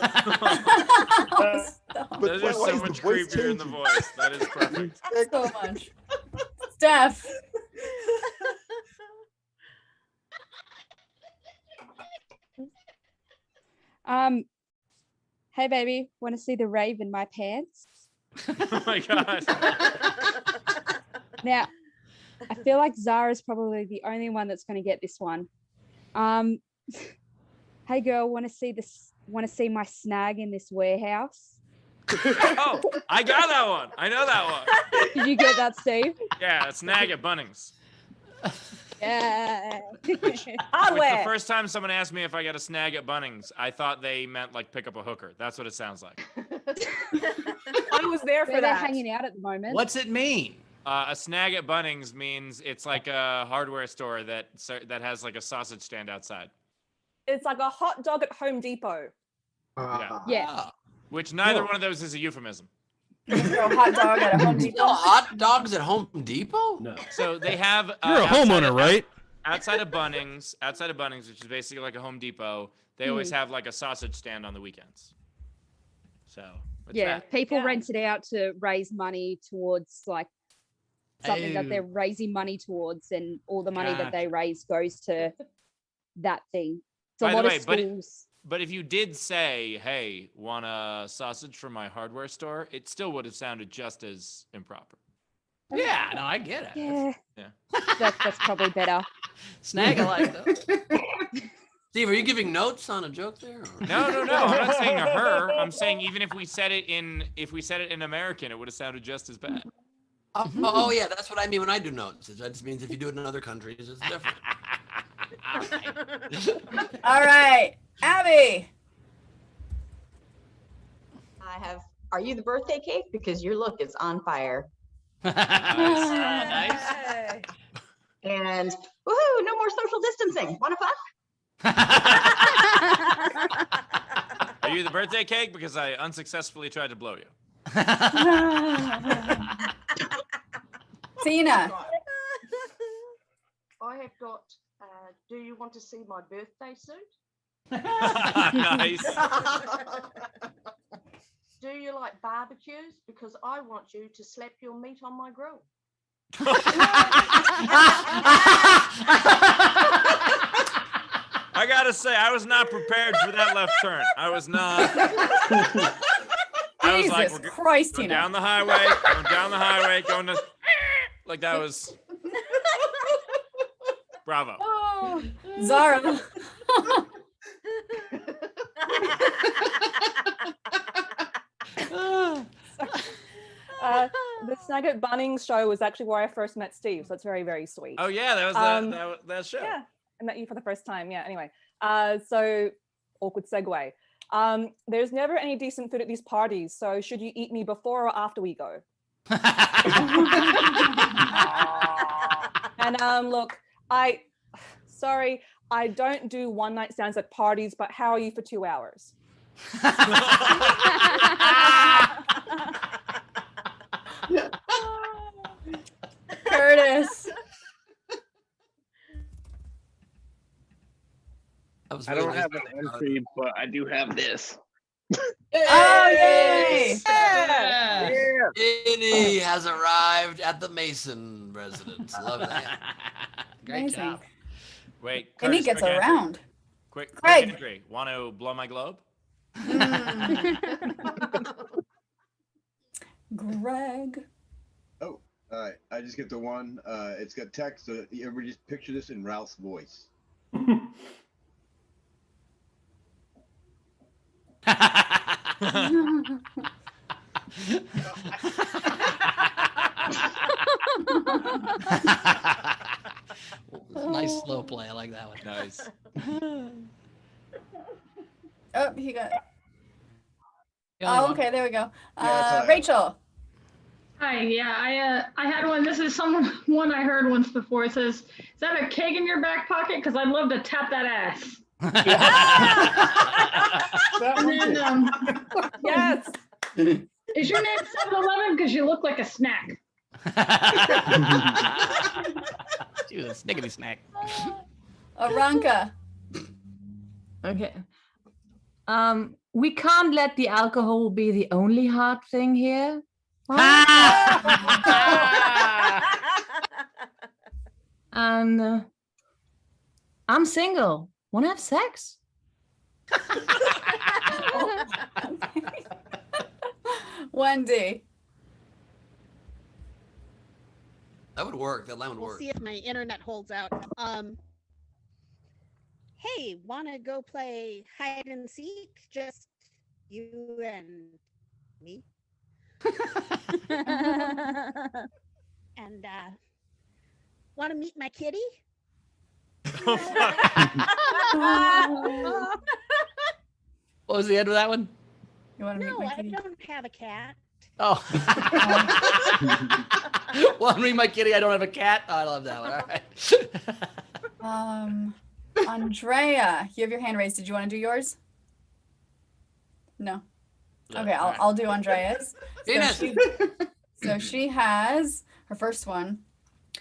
Speaker 1: just so much creepier in the voice. That is perfect.
Speaker 3: So much. Steph.
Speaker 9: Hey baby, want to see the rave in my pants?
Speaker 1: Oh my god.
Speaker 9: Now, I feel like Zara's probably the only one that's going to get this one. Hey girl, want to see this? Want to see my snag in this warehouse?
Speaker 1: Oh, I got that one. I know that one.
Speaker 9: Did you get that, Steve?
Speaker 1: Yeah, it's Snag at Bunnings.
Speaker 9: Yeah.
Speaker 1: Like the
Speaker 16: Hardware.
Speaker 1: first time someone asked me if I got a snag at Bunnings, I thought they meant like pick up a hooker. That's what it sounds like.
Speaker 16: I was there for
Speaker 9: Where they're
Speaker 16: that.
Speaker 9: hanging out at the moment.
Speaker 4: What's it mean?
Speaker 1: A snag at Bunnings means it's like a hardware store that has like a sausage stand outside.
Speaker 16: It's like a hot dog at Home Depot.
Speaker 1: Yeah.
Speaker 9: Yeah.
Speaker 1: Which neither
Speaker 2: Cool.
Speaker 1: one of those is a euphemism.
Speaker 3: Throw a hot dog at a Home Depot.
Speaker 2: Still hot dogs at Home Depot?
Speaker 8: No.
Speaker 1: So they have.
Speaker 5: You're a
Speaker 1: outside
Speaker 5: homeowner,
Speaker 1: of-
Speaker 5: right?
Speaker 1: Outside of Bunnings, which is basically like a Home Depot, they always have like a sausage stand on the weekends. So. it's
Speaker 9: Yeah,
Speaker 1: that.
Speaker 9: people rent it out to raise money towards like something that they're raising money towards, and all the money that they raise goes to that thing. So
Speaker 1: By
Speaker 9: a
Speaker 1: the
Speaker 9: lot
Speaker 1: way,
Speaker 9: of schools.
Speaker 1: but if you did say, "Hey, want a sausage from my hardware store," it still would have sounded just as improper.
Speaker 4: Yeah, no, I get it.
Speaker 9: Yeah,
Speaker 1: Yeah.
Speaker 9: that's probably better.
Speaker 4: Snag, I like though.
Speaker 2: Steve, are you giving notes on a joke there? Or?
Speaker 1: No. I'm not saying to her. I'm saying even if we said it in American, it would have sounded just as bad.
Speaker 2: Oh yeah, that's what I mean when I do notes. That just means if you do it in other countries, it's different.
Speaker 3: All right, Abby.
Speaker 20: I have. Are you the birthday cake? Because your look is on fire.
Speaker 4: Nice.
Speaker 20: And woohoo! No more social distancing. Wanna fuck?
Speaker 1: Are you the birthday cake? Because I unsuccessfully tried to blow you.
Speaker 3: Tina.
Speaker 17: I have got. Do you want to see my birthday suit?
Speaker 1: Nice.
Speaker 17: Do you like barbecues? Because I want you to slap your meat on my grill.
Speaker 1: I gotta say, I was not prepared for that left turn. I was not. I was like,
Speaker 3: Jesus
Speaker 1: we're
Speaker 3: Christ,
Speaker 1: going
Speaker 3: Tina.
Speaker 1: down the highway, going to, like that was. Bravo.
Speaker 3: Oh, Zara.
Speaker 16: The Snag at Bunnings show was actually where I first met Steve, so it's very, very sweet.
Speaker 1: Oh yeah, that was that show.
Speaker 16: Yeah, I met you for the first time. Yeah. Anyway, so awkward segue. There's never any decent food at these parties, so should you eat me before or after we go? And look, sorry, I don't do one night stands at parties, but how are you for 2 hours?
Speaker 3: Curtis.
Speaker 2: I
Speaker 19: don't have an entry, but I do have this.
Speaker 3: Oh, yay!
Speaker 2: Yeah. Innie has arrived at the Mason residence. Love that.
Speaker 4: Great
Speaker 3: Amazing.
Speaker 4: job.
Speaker 1: Wait,
Speaker 3: And he
Speaker 1: Curtis,
Speaker 3: gets
Speaker 1: quick entry.
Speaker 3: around.
Speaker 1: Quick
Speaker 3: Craig.
Speaker 1: entry. Want to blow my globe?
Speaker 3: Greg.
Speaker 7: Oh, all right. I just get the one. It's got text. So everybody just picture this in Ralph's voice.
Speaker 4: Nice slow play. I like that one.
Speaker 1: Nice.
Speaker 3: Oh, he got.
Speaker 4: The only
Speaker 3: Oh,
Speaker 4: one.
Speaker 3: okay. There we go.
Speaker 7: that's all right.
Speaker 3: Rachel.
Speaker 6: Hi, yeah, I had one. This is one I heard once before. It says, "Is that a keg in your back pocket? Because I'd love to tap that ass." And then,
Speaker 16: Yes.
Speaker 6: is your name 7-Eleven? Because you look like a snack.
Speaker 4: She was a snickety snack.
Speaker 3: Aranka.
Speaker 21: Okay. We can't let the alcohol be the only hard thing here. And I'm single. Wanna have sex?
Speaker 3: Wendy.
Speaker 2: That would work. That line would
Speaker 22: We'll
Speaker 2: work.
Speaker 22: see if my internet holds out. Hey, wanna go play hide and seek? Just you and me. And wanna meet my kitty?
Speaker 4: What was the end of that one?
Speaker 3: You want to meet
Speaker 22: No,
Speaker 3: my
Speaker 22: I
Speaker 3: kitty?
Speaker 22: don't have a cat.
Speaker 4: Oh. Want to meet my kitty? I don't have a cat. Oh, I love that one. All right.
Speaker 3: Andrea, you have your hand raised. Did you want to do yours? No. Okay, I'll do Andrea's. So she has her first one.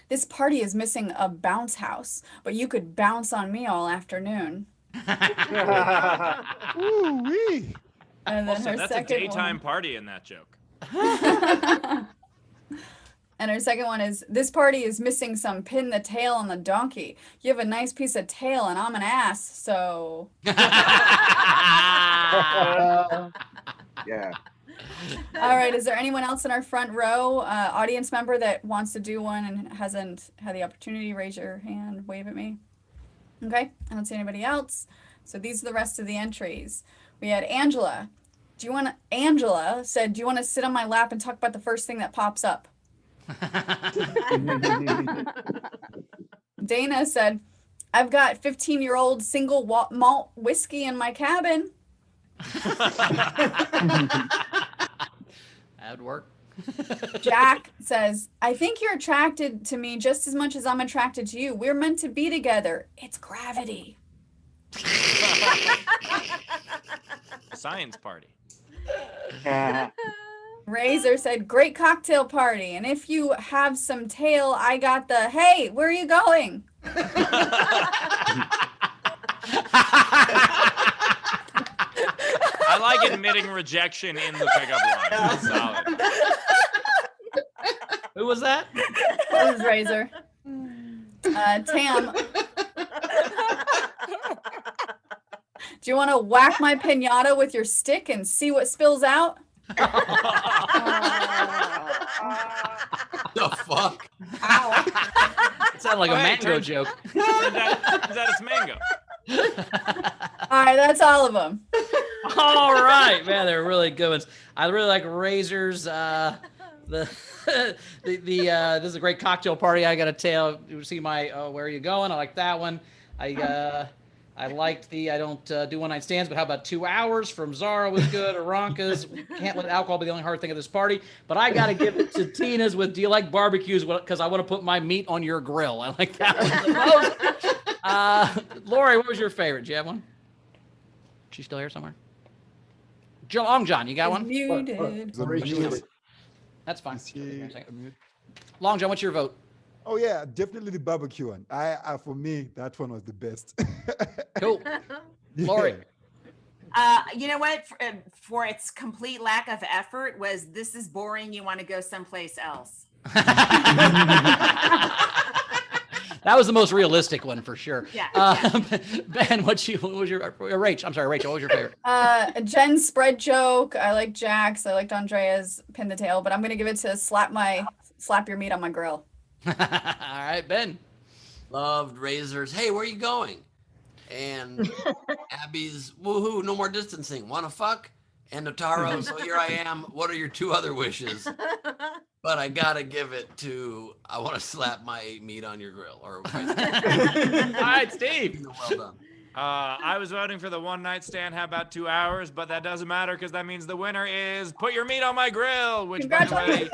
Speaker 3: This party is missing a bounce house, but you could bounce on me all afternoon.
Speaker 15: Ooh-wee.
Speaker 3: And then
Speaker 1: Also,
Speaker 3: her
Speaker 1: that's a
Speaker 3: second
Speaker 1: daytime party in that joke.
Speaker 3: And her second one is, this party is missing some pin the tail on the donkey. You have a nice piece of tail and I'm an ass, so.
Speaker 7: Yeah.
Speaker 3: All right, is there anyone else in our front row, audience member that wants to do one and hasn't had the opportunity? Raise your hand, wave at me. Okay, I don't see anybody else. So these are the rest of the entries. We had Angela. Angela said, do you want to sit on my lap and talk about the first thing that pops up? Dana said, I've got 15-year-old single malt whiskey in my cabin.
Speaker 4: That would work.
Speaker 3: Jack says, I think you're attracted to me just as much as I'm attracted to you. We're meant to be together. It's gravity.
Speaker 1: Science party.
Speaker 3: Razor said, great cocktail party. And if you have some tail, I got the, hey, where are you going?
Speaker 1: I like admitting rejection in the pickup line. That's solid.
Speaker 4: Who was that?
Speaker 3: That was Razor. Tam. Do you want to whack my pinata with your stick and see what spills out?
Speaker 2: The fuck?
Speaker 4: It sounded like a mango joke.
Speaker 1: Is that it's mango?
Speaker 3: All right, that's all of them.
Speaker 4: All right, man, they're really good ones. I really like Razors. This is a great cocktail party. I got a tail. You see my where are you going? I like that one. I liked the I don't do one night stands, but how about 2 hours from Zara was good. Aranka's can't let alcohol be the only hard thing at this party. But I got to give it to Tina's with do you like barbecues? Because I want to put my meat on your grill. I like that one the most. Laurie, what was your favorite? Do you have one? She's still here somewhere. Long John, you got one?
Speaker 3: Muted.
Speaker 4: That's fine. Long John, what's your vote?
Speaker 18: Oh yeah, definitely the barbecue one. For me, that one was the best.
Speaker 4: Cool. Laurie.
Speaker 13: You know what? For its complete lack of effort, was this is boring. You want to go someplace else?
Speaker 4: That was the most realistic one for sure.
Speaker 13: Yeah.
Speaker 4: Ben, what was your Rach? I'm sorry, Rachel. What was your favorite?
Speaker 3: Jen's spread joke. I like Jack's. I liked Andrea's pin the tail, but I'm gonna give it to slap your meat on my grill.
Speaker 4: All right, Ben.
Speaker 2: Loved Razor's. Hey, where are you going? And Abby's woohoo, no more distancing. Wanna fuck? And Notaro, so here I am. What are your two other wishes? But I gotta give it to I want to slap my meat on your grill. Or
Speaker 4: all right, Steve.
Speaker 2: Well done.
Speaker 1: I was voting for the one night stand. How about 2 hours? But that doesn't matter because that means the winner is Put Your Meat on My Grill, which by the way,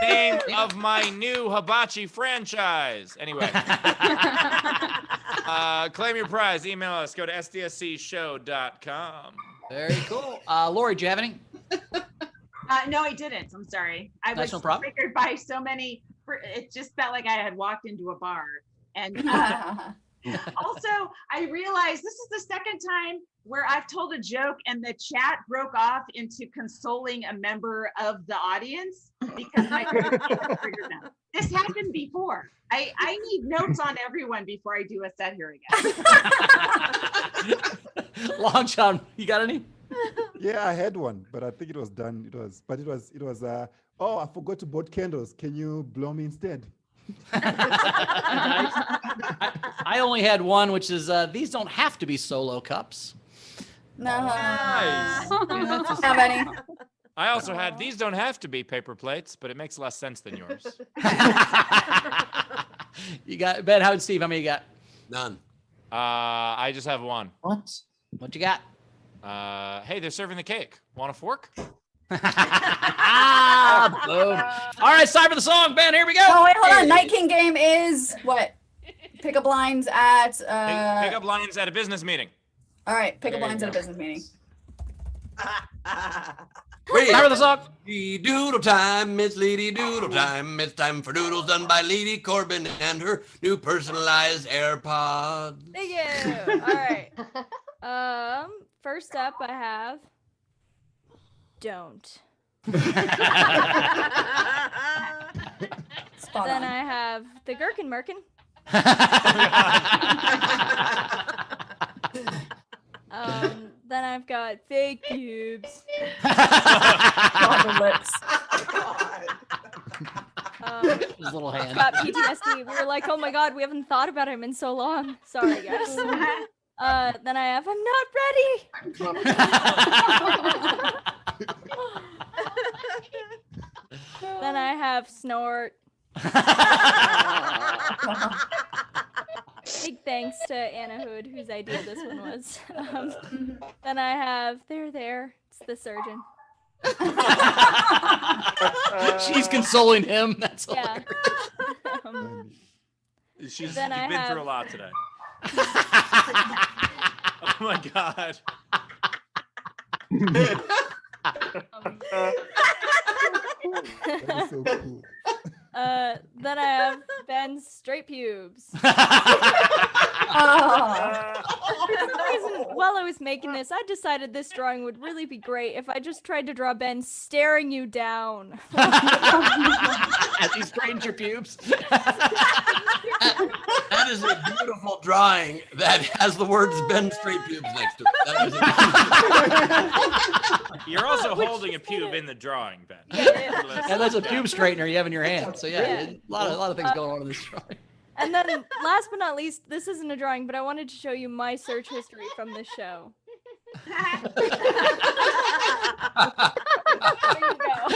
Speaker 1: name of my new hibachi franchise. Anyway, claim your prize. Email us. Go to sdscshow.com.
Speaker 4: Very cool. Laurie, do you have any?
Speaker 13: No, I didn't. I'm sorry. I
Speaker 4: That's
Speaker 13: was
Speaker 4: no problem.
Speaker 13: triggered by so many. It just felt like I had walked into a bar. And also, I realized this is the second time where I've told a joke and the chat broke off into consoling a member of the audience because my triggered them. This happened before. I need notes on everyone before I do a set here again.
Speaker 4: Long John, you got any?
Speaker 18: Yeah, I had one, but I think it was done. It was. Oh, I forgot to bought candles. Can you blow me instead?
Speaker 4: I only had one, which is these don't have to be solo cups.
Speaker 3: No.
Speaker 1: Nice.
Speaker 3: How many?
Speaker 1: I also had these don't have to be paper plates, but it makes less sense than yours.
Speaker 4: You got Ben, Howard, Steve. How many you got?
Speaker 2: None.
Speaker 1: I just have one.
Speaker 4: What? What you got?
Speaker 1: Hey, they're serving the cake. Want a fork?
Speaker 4: Boom. All right, it's time for the song, Ben. Here we go.
Speaker 3: Oh wait, hold on. Night King game is what? Pickup lines at
Speaker 1: Pick up lines at a business meeting.
Speaker 3: All right, pickup
Speaker 1: There you
Speaker 3: lines at a
Speaker 1: go.
Speaker 3: business meeting.
Speaker 2: Time for the song. Doodle time, it's Lady Doodle time. It's time for doodles done by Lady Corbin and her new personalized AirPod.
Speaker 12: Thank you. All right. First up, I have don't. Then I have the Gherkin Merkin. Then I've got fake pubes.
Speaker 4: His little hand.
Speaker 12: Got PTSD. We were like, oh my god, we haven't thought about him in so long. Sorry, guys. Then I have I'm not ready. Then I have snort. Big thanks to Anna Hood, whose idea this one was. Then I have there. It's the surgeon.
Speaker 4: She's consoling him. That's
Speaker 12: Yeah.
Speaker 1: She's
Speaker 12: Then I
Speaker 1: been
Speaker 12: have-
Speaker 1: through a lot today. Oh my god.
Speaker 15: That is so cool.
Speaker 12: Then I have Ben's straight pubes. For some reason, while I was making this, I decided this drawing would really be great if I just tried to draw Ben staring you down.
Speaker 4: As he straightens your pubes.
Speaker 2: That is a beautiful drawing that has the words Ben Straight Pubes next to it. That is
Speaker 1: You're also holding a pube in the drawing, Ben.
Speaker 4: And that's a pube straightener you have in your hand. So yeah, a lot of things going on in this drawing.
Speaker 12: And then, last but not least, this isn't a drawing, but I wanted to show you my search history from this show. There you go.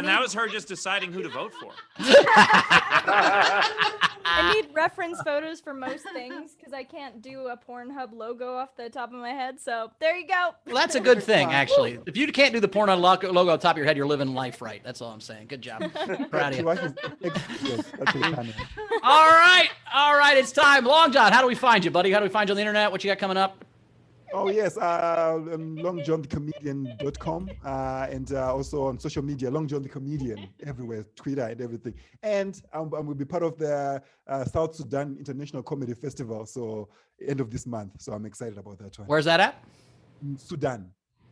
Speaker 1: That was her just deciding who to vote for.
Speaker 12: I need reference photos for most things because I can't do a Pornhub logo off the top of my head. So there you go.
Speaker 4: Well, that's a good thing, actually. If you can't do the porn on logo on top of your head, you're living life right. That's all I'm saying. Good job. Proud of you. All right. It's time. Long John, how do we find you, buddy? How do we find you on the internet? What you got coming up?
Speaker 18: Oh yes, longjohnthecomedian.com and also on social media, Long John the Comedian everywhere, Twitter and everything. And I will be part of the South Sudan International Comedy Festival, so end of this month. So I'm excited about that one.
Speaker 4: Where's that at?
Speaker 18: In Sudan.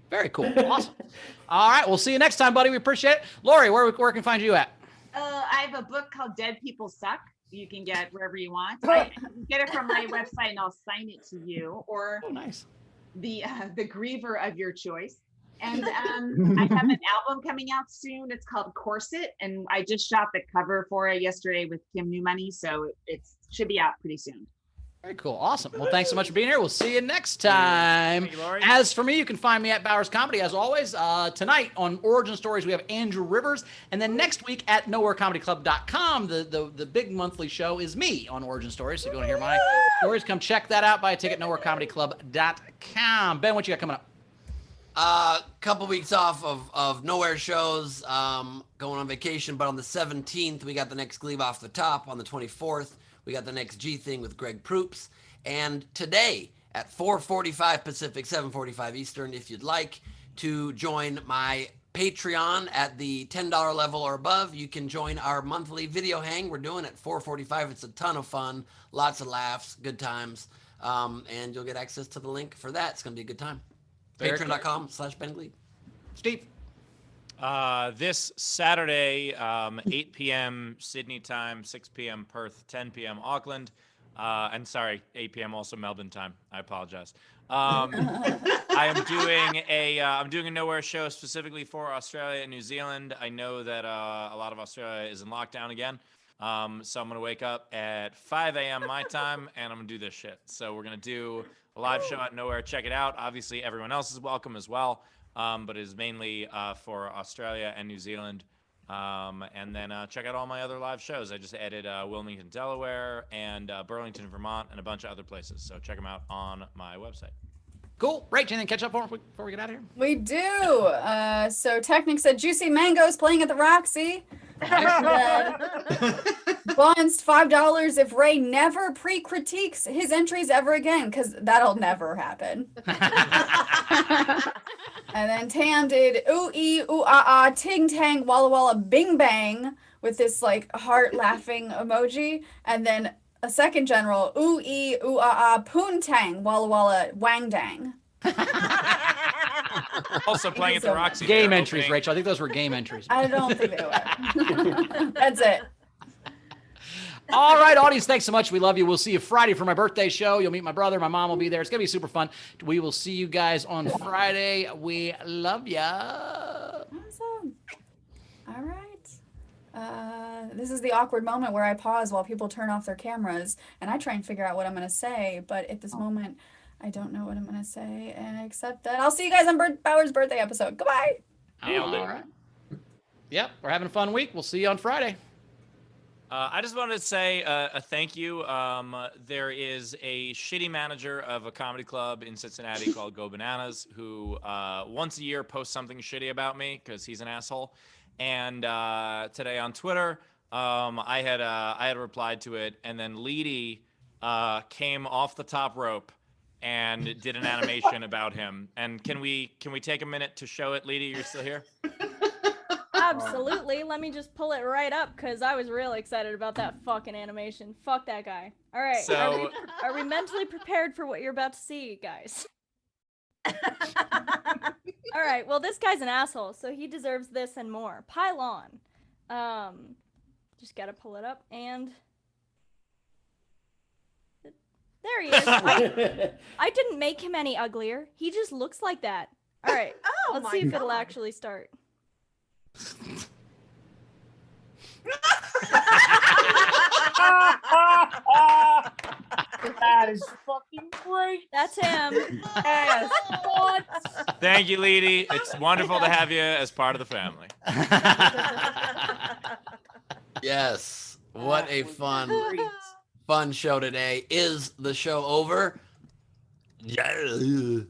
Speaker 4: Very cool. Awesome. All right, we'll see you next time, buddy. We appreciate it. Laurie, where can we find you at?
Speaker 13: I have a book called Dead People Suck. You can get wherever you want. I get it from my website and I'll sign it to you, or
Speaker 4: nice.
Speaker 13: The griever of your choice. And I have an album coming out soon. It's called Corset, and I just shot the cover for it yesterday with Kim New Money, so it should be out pretty soon.
Speaker 4: Very cool. Awesome. Well, thanks so much for being here. We'll see you next time.
Speaker 1: Thank you, Laurie.
Speaker 4: As for me, you can find me at Bowers Comedy, as always. Tonight on Origin Stories, we have Andrew Rivers. And then next week at nowherecomedyclub.com, the big monthly show is me on Origin Stories. So if you want to hear my stories, come check that out. Buy a ticket at nowherecomedyclub.com. Ben, what you got coming up?
Speaker 2: Couple weeks off of nowhere shows, going on vacation, but on the 17th, we got the next Gleave Off the Top. On the 24th, we got the next G Thing with Greg Proops. And today at 4:45 Pacific, 7:45 Eastern, if you'd like to join my Patreon at the $10 level or above, you can join our monthly video hang. We're doing it at 4:45. It's a ton of fun, lots of laughs, good times. And you'll get access to the link for that. It's going to be a good time. Patreon.com/Ben Gleave.
Speaker 4: Steve.
Speaker 1: This Saturday, 8 p.m. Sydney time, 6 p.m. Perth, 10 p.m. Auckland, and sorry, 8 p.m. also Melbourne time. I apologize. I'm doing a nowhere show specifically for Australia and New Zealand. I know that a lot of Australia is in lockdown again, so I'm gonna wake up at 5 a.m. my time, and I'm gonna do this shit. So we're gonna do a live show at Nowhere. Check it out. Obviously, everyone else is welcome as well. But it is mainly for Australia and New Zealand And then check out all my other live shows. I just added Wilmington, Delaware, and Burlington, Vermont, and a bunch of other places. So check them out on my website.
Speaker 4: Cool. Rach, anything catch up before we get out of here?
Speaker 3: We do. So Technic said Juicy Mango's playing at the Roxy. Bunced $5 if Ray never pre-critiques his entries ever again, because that'll never happen. And then Tam did ooh ee ooh ah ah ting tang walla walla bing bang with this like heart laughing emoji, and then a second general ooh ee ooh ah ah poon tang walla walla wang dang.
Speaker 1: Also playing at the Roxy.
Speaker 4: Game entries, Rachel. I think those were game entries.
Speaker 3: I don't think they were. That's it.
Speaker 4: All right, audience, thanks so much. We love you. We'll see you Friday for my birthday show. You'll meet my brother. My mom will be there. It's going to be super fun. We will see you guys on Friday. We love ya.
Speaker 3: Awesome. All right. This is the awkward moment where I pause while people turn off their cameras, and I try and figure out what I'm going to say, but at this moment, I don't know what I'm going to say, and except that I'll see you guys on Bauer's birthday episode. Goodbye.
Speaker 4: All right. Yep, we're having a fun week. We'll see you on Friday.
Speaker 1: I just wanted to say a thank you. There is a shitty manager of a comedy club in Cincinnati called Go Bananas who once a year posts something shitty about me because he's an asshole. And today on Twitter, I had replied to it, and then Leedy came off the top rope and did an animation about him. And can we take a minute to show it, Leedy? You're still here?
Speaker 12: Absolutely. Let me just pull it right up because I was really excited about that fucking animation. Fuck that guy. All right.
Speaker 1: So,
Speaker 12: are we mentally prepared for what you're about to see, guys? All right. Well, this guy's an asshole, so he deserves this and more. Pile on. Just gotta pull it up, and there he is. I didn't make him any uglier. He just looks like that. All right. Let's see if it'll actually start.
Speaker 11: That is fucking great.
Speaker 12: That's him.
Speaker 11: Yes. What?
Speaker 1: Thank you, Leedy. It's wonderful to have you as part of the family.
Speaker 2: Yes. What a fun show today. Is the show over? Yeah.